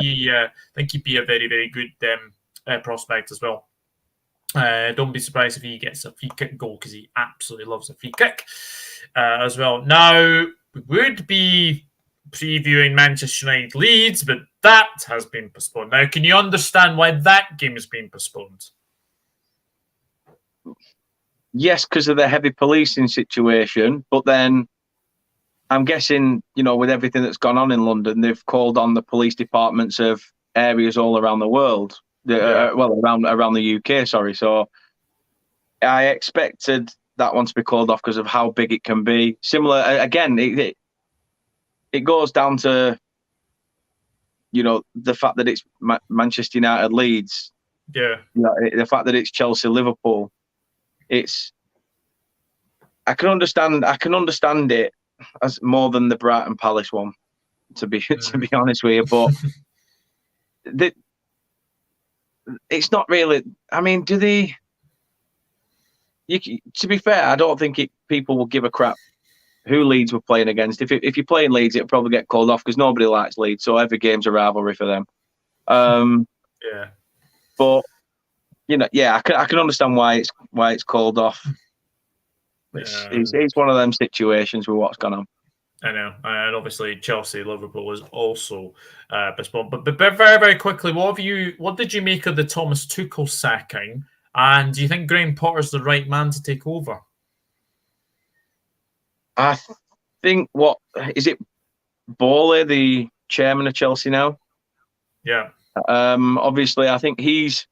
he'd be a very, very good prospect as well. Don't be surprised if he gets a free kick goal because he absolutely loves a free kick as well. Now, we would be previewing Manchester United Leeds, but that has been postponed. Now, can you understand why that game has been postponed? Yes, because of the heavy policing situation, but then I'm guessing, with everything that's gone on in London, they've called on the police departments of areas all around the world. Around the UK, sorry. So I expected that one to be called off because of how big it can be. Similar, again, it goes down to, the fact that it's Manchester United Leeds. Yeah. The fact that it's Chelsea Liverpool. I can understand it as more than the Brighton Palace one, to be honest with you. But it's not really. I mean, do they? To be fair, I don't think people will give a crap who Leeds were playing against. If you're playing Leeds, it'll probably get called off because nobody likes Leeds, so every game's a rivalry for them. Yeah. But I can understand why it's called off. It's one of them situations with what's gone on. I know, and obviously Chelsea, Liverpool is also postponed. But very, very quickly, what did you make of the Thomas Tuchel sacking? And do you think Graham Potter's the right man to take over? I think is it Bowley, the chairman of Chelsea now? Yeah. Obviously, I think he's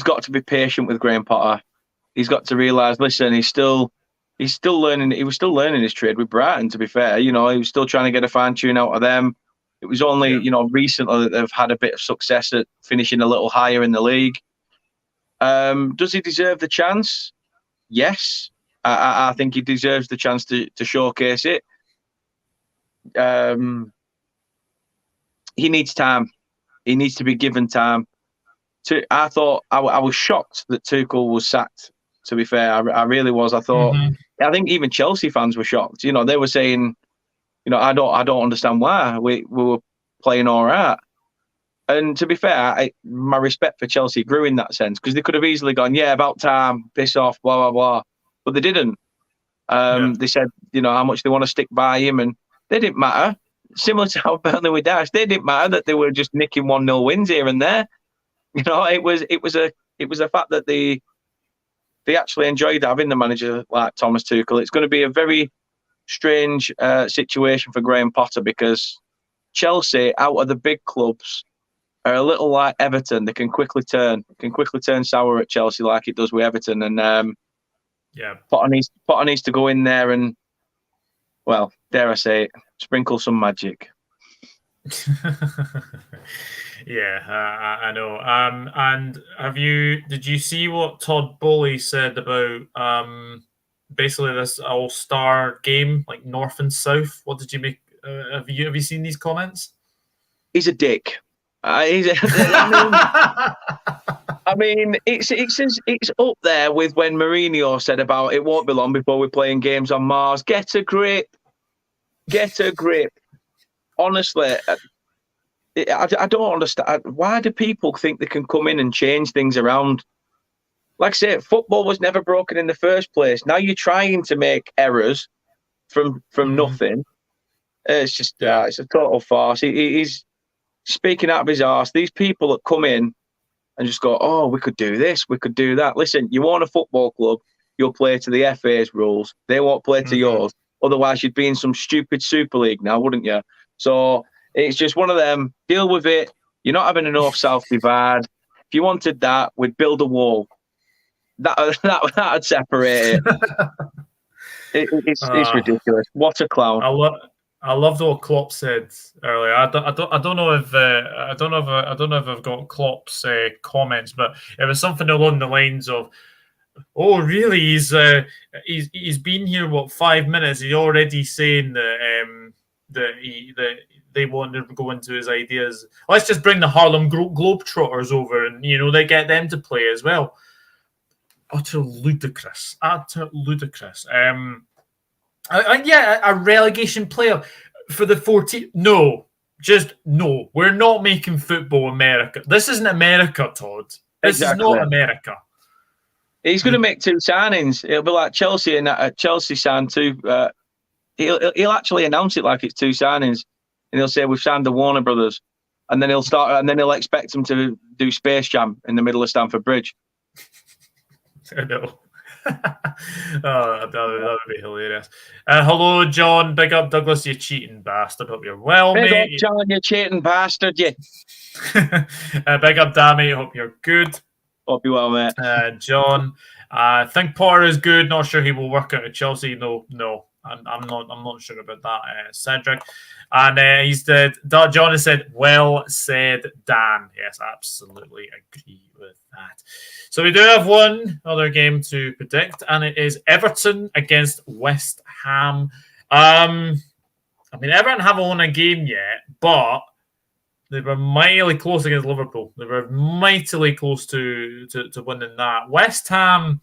got to be patient with Graham Potter. He's got to realise, listen, he's still learning. He was still learning his trade with Brighton. To be fair, he was still trying to get a fine tune out of them. It was only recently that they've had a bit of success at finishing a little higher in the league. Does he deserve the chance? Yes, I think he deserves the chance to showcase it. He needs time. He needs to be given time. I thought I was shocked that Tuchel was sacked. To be fair, I really was. I thought. I think even Chelsea fans were shocked. They were saying, I don't understand why we were playing all right. And to be fair, my respect for Chelsea grew in that sense because they could have easily gone, about time, piss off, blah blah blah, but they didn't. They said, how much they want to stick by him, and they didn't matter. Similar to how Burnley were dashed, they didn't matter that they were just nicking 1-0 wins here and there. It was a fact that they actually enjoyed having the manager like Thomas Tuchel. It's going to be a very strange situation for Graham Potter because Chelsea, out of the big clubs, are a little like Everton. They can quickly turn sour at Chelsea like it does with Everton. And Potter needs to go in there and, well, dare I say it, sprinkle some magic. I know. And did you see what Todd Bowley said about basically this all-star game, like North and South? What did you make? Have you seen these comments? He's a dick. I mean, it's up there with when Mourinho said about it won't be long before we're playing games on Mars. Get a grip. Honestly, I don't understand. Why do people think they can come in and change things around? Like I say, football was never broken in the first place. Now you're trying to make errors from nothing. It's just it's a total farce. He's speaking out of his arse. These people that come in and just go, oh, we could do this, we could do that. Listen, you own a football club, you'll play to the FA's rules. They won't play to yours. Otherwise, you'd be in some stupid Super League now, wouldn't you? So it's just one of them. Deal with it. You're not having a north-south divide. If you wanted that, we'd build a wall. That'd separate it. It's ridiculous. What a clown! I loved what Klopp said earlier. I don't know if I've got Klopp's comments, but it was something along the lines of, "Oh, really? He's been here 5 minutes? He's already saying that they want to go into his ideas. Let's just bring the Harlem Globetrotters over, and they get them to play as well." Utter ludicrous. A relegation player for the 14. No, just no. We're not making football America. This isn't America, Todd. This is not America. He's going to make two signings. It'll be like Chelsea and Chelsea signed two. He'll actually announce it like it's two signings, and he'll say we've signed the Warner Brothers, and then he'll expect them to do Space Jam in the middle of Stamford Bridge. I know. That would be hilarious. Hello, John. Big up, Douglas, you cheating bastard. Hope you're well, Big up, mate. John, you cheating bastard, you. Big up, Dammy. Hope you're good. Hope you well, mate. John, I think Potter is good. Not sure he will work out at Chelsea. No, I'm not sure about that. Cedric, and he's dead. John has said, "Well said, Dan." Yes, absolutely agree with that. So we do have one other game to predict, and it is Everton against West Ham. I mean, Everton haven't won a game yet, but they were mightily close against Liverpool. They were mightily close to winning that. West Ham,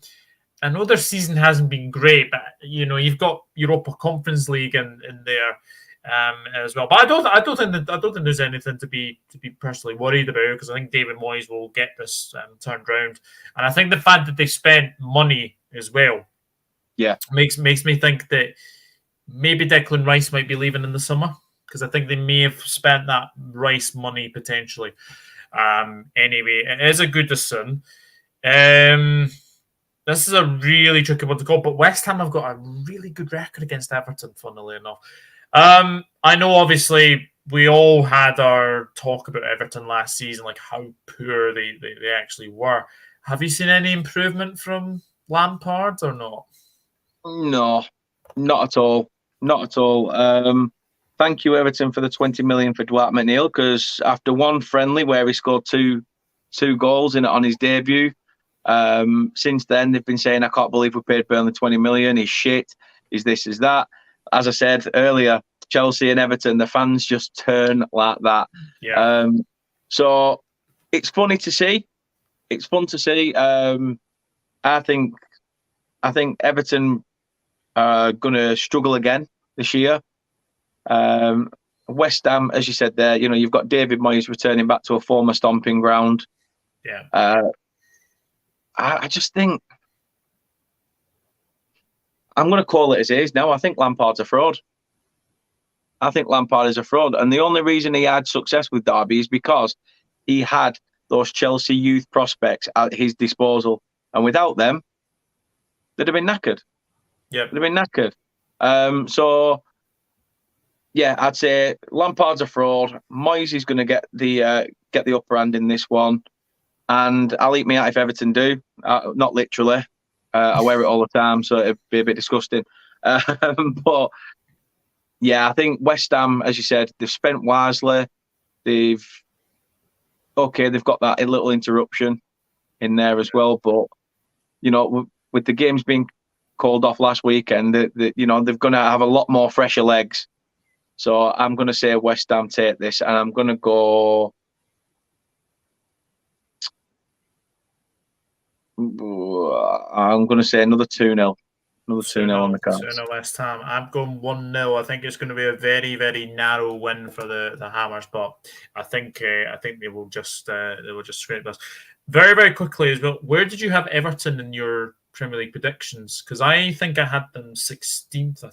I know their season hasn't been great, but you've got Europa Conference League in there as well. But I don't think there's anything to be personally worried about, because I think David Moyes will get this turned around, and I think the fact that they spent money as well, makes me think that maybe Declan Rice might be leaving in the summer, because I think they may have spent that Rice money potentially. Anyway, it is a good decision. This is a really tricky one to call, but West Ham have got a really good record against Everton, funnily enough. I know, obviously, we all had our talk about Everton last season, like how poor they actually were. Have you seen any improvement from Lampard or not? No, not at all. Not at all. Thank you, Everton, for the 20 million for Dwight McNeil, because after one friendly where he scored two goals in it on his debut, since then they've been saying, I can't believe we paid Burnley 20 million. He's shit. He's this, is that. As I said earlier, Chelsea and Everton, the fans just turn like that. Yeah. So it's funny to see. It's fun to see. I think Everton are going to struggle again this year. West Ham, as you said there, you've got David Moyes returning back to a former stomping ground. Yeah. I just think I'm going to call it as it is now. I think Lampard's a fraud. I think Lampard is a fraud. And the only reason he had success with Derby is because he had those Chelsea youth prospects at his disposal. And without them, they'd have been knackered. Yeah. They'd have been knackered. So, yeah, I'd say Lampard's a fraud. Moyes is going to get the upper hand in this one. And I'll eat me out if Everton do. Not literally. I wear it all the time, so it'd be a bit disgusting. But yeah, I think West Ham, as you said, they've spent wisely. They've got that little interruption in there as well. But with the games being called off last weekend, they're going to have a lot more fresher legs. So I'm going to say West Ham take this, and I'm going to go. I'm going to say another 2-0. Another 2-0 on the cards. 2-0 West Ham. I'm going 1-0. I think it's going to be a very, very narrow win for the Hammers, but I think they will just scrape this. Very, very quickly as well. Where did you have Everton in your Premier League predictions? Because I think I had them 16th. I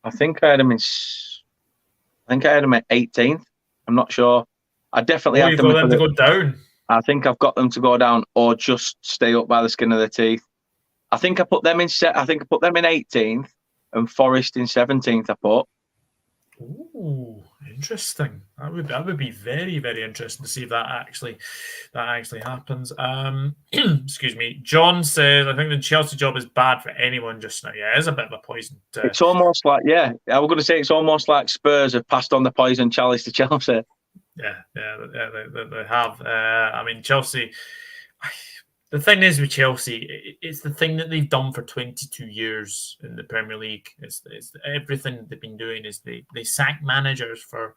think I had them at 18th. I'm not sure. I definitely had them to go down. I think I've got them to go down or just stay up by the skin of their teeth. I think I put them in 18th and Forest in 17th. I put. Ooh, interesting. That would be very, very interesting to see if that actually happens. Excuse me. John says, I think the Chelsea job is bad for anyone just now. Yeah, it is a bit of a poison. It's almost like, I was going to say it's almost like Spurs have passed on the poison chalice to Chelsea. Yeah, they have. I mean, Chelsea. The thing is with Chelsea, it's the thing that they've done for 22 years in the Premier League. It's everything they've been doing is they sack managers for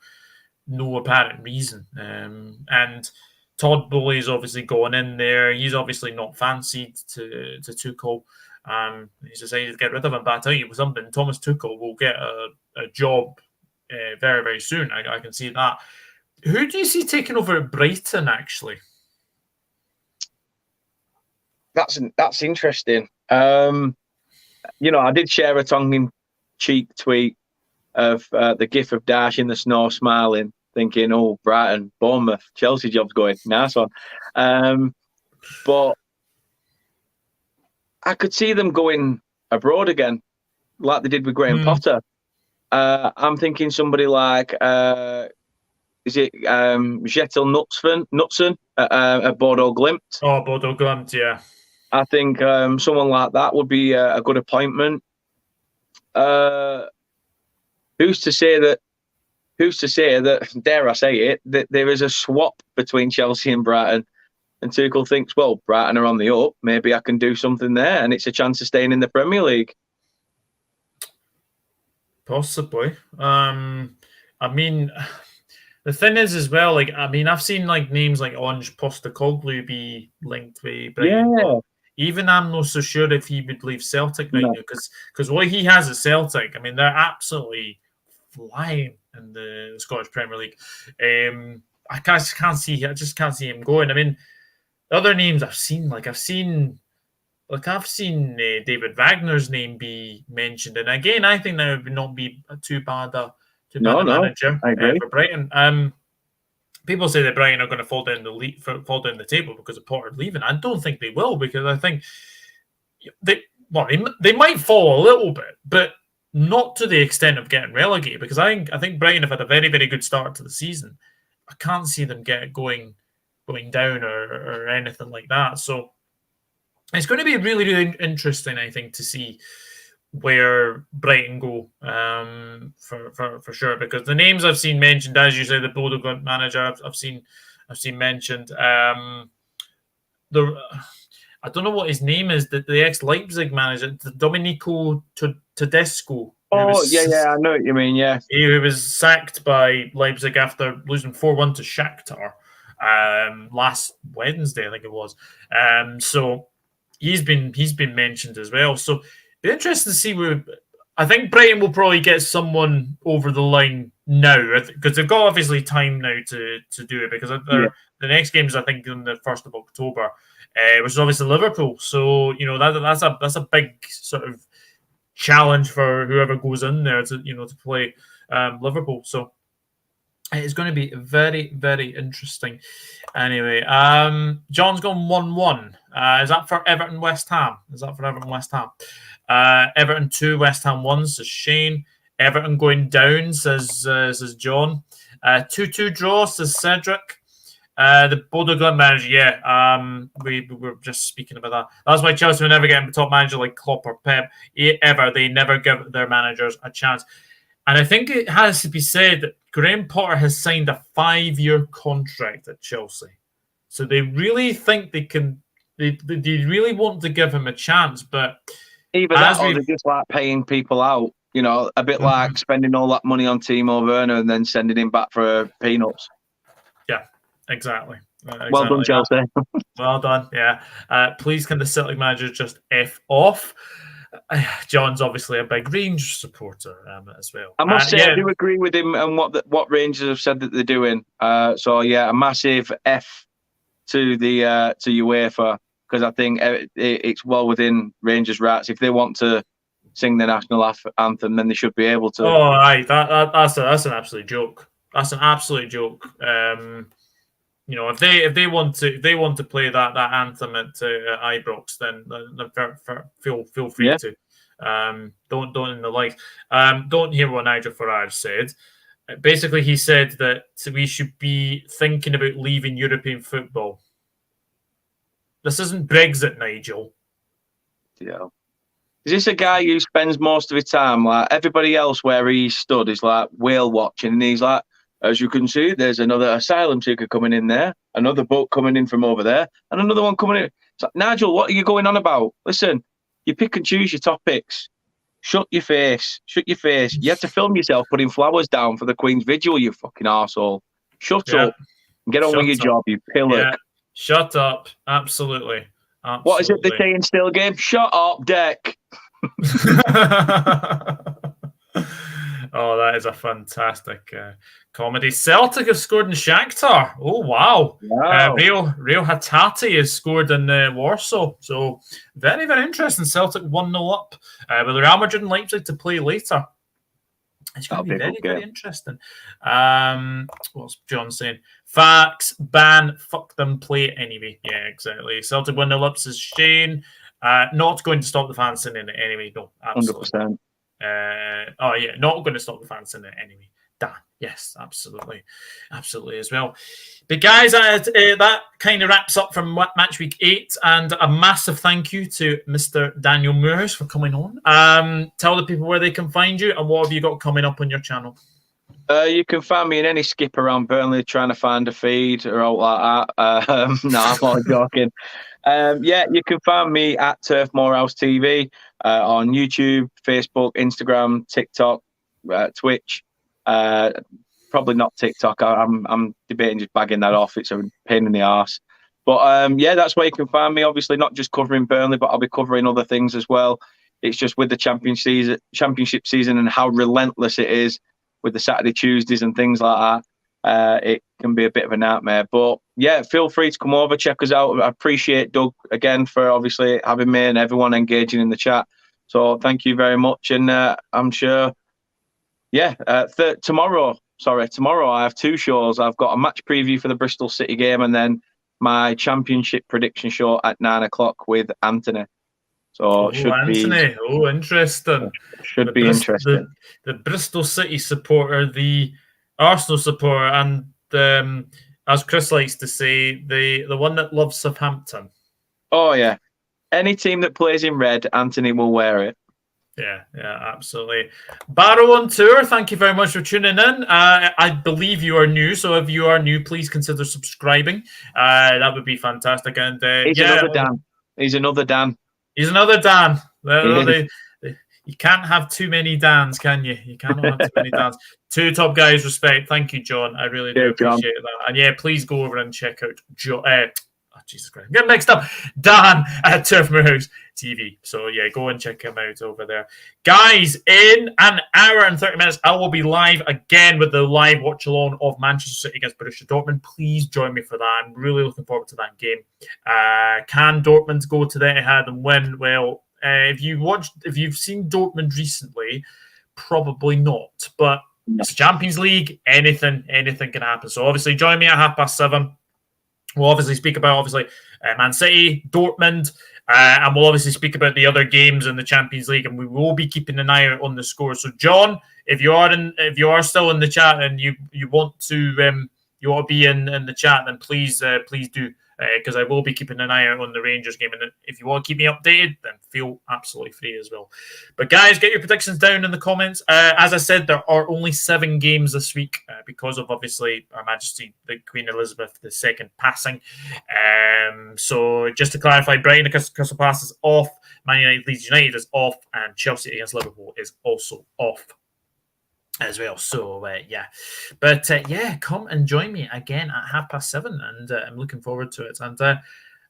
no apparent reason. And Todd Bowley's obviously going in there. He's obviously not fancied to Tuchel. He's decided to get rid of him. But I tell you something, Thomas Tuchel will get a job very, very soon. I can see that. Who do you see taking over at Brighton, actually? That's interesting. I did share a tongue-in-cheek tweet of the gif of Dash in the snow smiling, thinking, oh, Brighton, Bournemouth, Chelsea job's going. Nice one. But I could see them going abroad again, like they did with Graham Potter. I'm thinking somebody like, is it Kjetil Knutsen at Bodo Glimt? Oh, Bodo Glimt, yeah. I think someone like that would be a good appointment. Who's to say that, dare I say it, that there is a swap between Chelsea and Brighton? And Tuchel thinks, well, Brighton are on the up. Maybe I can do something there, and it's a chance of staying in the Premier League. Possibly. I mean, the thing is as well, like, I mean, I've seen like names like Ange Postecoglou be linked with Brighton. Yeah. Even I'm not so sure if he would leave Celtic right now, because what he has at Celtic, I mean, they're absolutely flying in the Scottish Premier League. I just can't see him going. I mean, the other names I've seen David Wagner's name be mentioned, and again, I think that would not be too bad a manager for Brighton. People say that Brighton are going to fall down the table because of Potter leaving. I don't think they will, because I think they might fall a little bit, but not to the extent of getting relegated. Because I think Brighton have had a very, very good start to the season. I can't see them going down or anything like that. So it's going to be really, really interesting, I think, to see where Brighton go for sure, because the names I've seen mentioned, as you say, the Bodo Glimt manager I've seen mentioned. I don't know what his name is. The ex Leipzig manager, Domenico Tedesco. Oh, yeah, I know what you mean. Yeah, he was sacked by Leipzig after losing 4-1 to Shakhtar last Wednesday, I think it was. So he's been mentioned as well. So be interesting to see where. I think Brighton will probably get someone over the line now, because they've got obviously time now to do it, because the next game is, I think, on the 1st of October, which is obviously Liverpool. So that's a big sort of challenge for whoever goes in there to play Liverpool. So it's going to be very, very interesting. Anyway, John's gone 1-1. Is that for Everton West Ham? Everton 2, West Ham 1, says Shane. Everton going down, says John. 2-2 draw, says Cedric. The Bodo Glimt manager, we were just speaking about that. That's why Chelsea will never get a top manager like Klopp or Pep. Ever. They never give their managers a chance. And I think it has to be said that Graham Potter has signed a 5-year contract at Chelsea. So they really think they can. They really want to give him a chance, but either that or they're just like paying people out. A bit like spending all that money on Timo Werner and then sending him back for peanuts. Yeah, exactly. Well done, Chelsea. Well done. Yeah. Please, can the Celtic manager just F off? John's obviously a big Rangers supporter as well. I must say, I do agree with him and what Rangers have said that they're doing. So yeah, a massive F to the to UEFA, because I think it's well within Rangers' rights. If they want to sing the national anthem, then they should be able to. Oh, right. That's an absolute joke. That's an absolute joke. If they want to play that anthem at Ibrox, then feel free to. Don't in the likes. Don't hear what Nigel Farage said. Basically, he said that we should be thinking about leaving European football. This isn't Brexit, Nigel. Yeah. Is this a guy who spends most of his time, like everybody else where he stood, is like whale watching, and he's like, as you can see, there's another asylum seeker coming in there, another boat coming in from over there, and another one coming in. It's like, Nigel, what are you going on about? Listen, you pick and choose your topics. Shut your face. You had to film yourself putting flowers down for the Queen's Vigil, you fucking arsehole. Shut up and get on with your job, you pillock. Yeah. Shut up. Absolutely. What is it they say in Still Game? Shut up, Deck. Oh, that is a fantastic comedy. Celtic have scored in Shakhtar. Oh, wow. Real Hatate has scored in Warsaw. So, very, very interesting. Celtic 1-0 up with Real Madrid and Leipzig to play later. It's going to be very, very interesting. What's John saying? Facts, ban, fuck them, play it anyway. Yeah, exactly. Celtic 1-0 up, says Shane. Not going to stop the fans singing it anyway. No, absolutely. 100%. Not going to stop the fans singing it anyway. Dan, yes, absolutely as well. But guys, that kind of wraps up from match week 8, and a massive thank you to Mr. Daniel Moorhouse for coming on. Tell the people where they can find you, and what have you got coming up on your channel? You can find me in any skip around Burnley trying to find a feed or all like that. No, I'm not joking. You can find me at Turf Moorhouse TV on YouTube, Facebook, Instagram, TikTok, Twitch. Probably not TikTok. I'm debating just bagging that off. It's a pain in the arse. But that's where you can find me. Obviously, not just covering Burnley, but I'll be covering other things as well. It's just with the championship season and how relentless it is with the Saturday Tuesdays and things like that. It can be a bit of a nightmare. But yeah, feel free to come over, check us out. I appreciate Doug again for obviously having me and everyone engaging in the chat. So thank you very much. And I'm sure, tomorrow I have 2 shows. I've got a match preview for the Bristol City game and then my championship prediction show at 9 o'clock with Anthony. So Anthony. Interesting. Should be interesting. The Bristol City supporter, the Arsenal supporter, and as Chris likes to say, the one that loves Southampton. Oh yeah. Any team that plays in red, Anthony will wear it. Yeah, absolutely. Barrow on tour, thank you very much for tuning in. I believe you are new, so if you are new, please consider subscribing. That would be fantastic. And He's another Dan. He's another Dan. You can't have too many Dans, can you? You cannot have too many Dans. 2 top guys, respect. Thank you, John. I really do appreciate that. And please go over and check out Jesus Christ, get mixed up. Dan at Turf Moorhouse TV. So go and check him out over there. Guys, in an hour and 30 minutes, I will be live again with the live watch along of Manchester City against Borussia Dortmund. Please join me for that. I'm really looking forward to that game. Can Dortmund go to the Etihad and win? Well, if you've seen Dortmund recently, probably not. But it's Champions League. Anything can happen. So obviously, join me at 7:30. We'll obviously speak about Man City, Dortmund, and we'll obviously speak about the other games in the Champions League, and we will be keeping an eye out on the score. So, John, if you are still in the chat and you want to be in the chat, then please do, because I will be keeping an eye out on the Rangers game. And if you want to keep me updated, then feel absolutely free as well. But guys, get your predictions down in the comments. As I said, there are only 7 games this week because of obviously Her Majesty the Queen Elizabeth II passing. So just to clarify, Brighton against Crystal Palace is off, Man United Leeds United is off, and Chelsea against Liverpool is also off as well. So come and join me again at 7:30, and I'm looking forward to it. And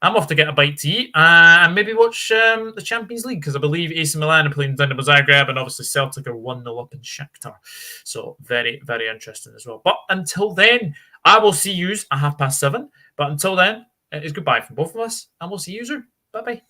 I'm off to get a bite to eat and maybe watch the Champions League, because I believe AC Milan are playing Dinamo Zagreb, and obviously Celtic are 1-0 up in Shakhtar. So very, very interesting as well. But until then, I will see you at 7:30. But until then, it's goodbye from both of us, and we'll see you. Bye bye.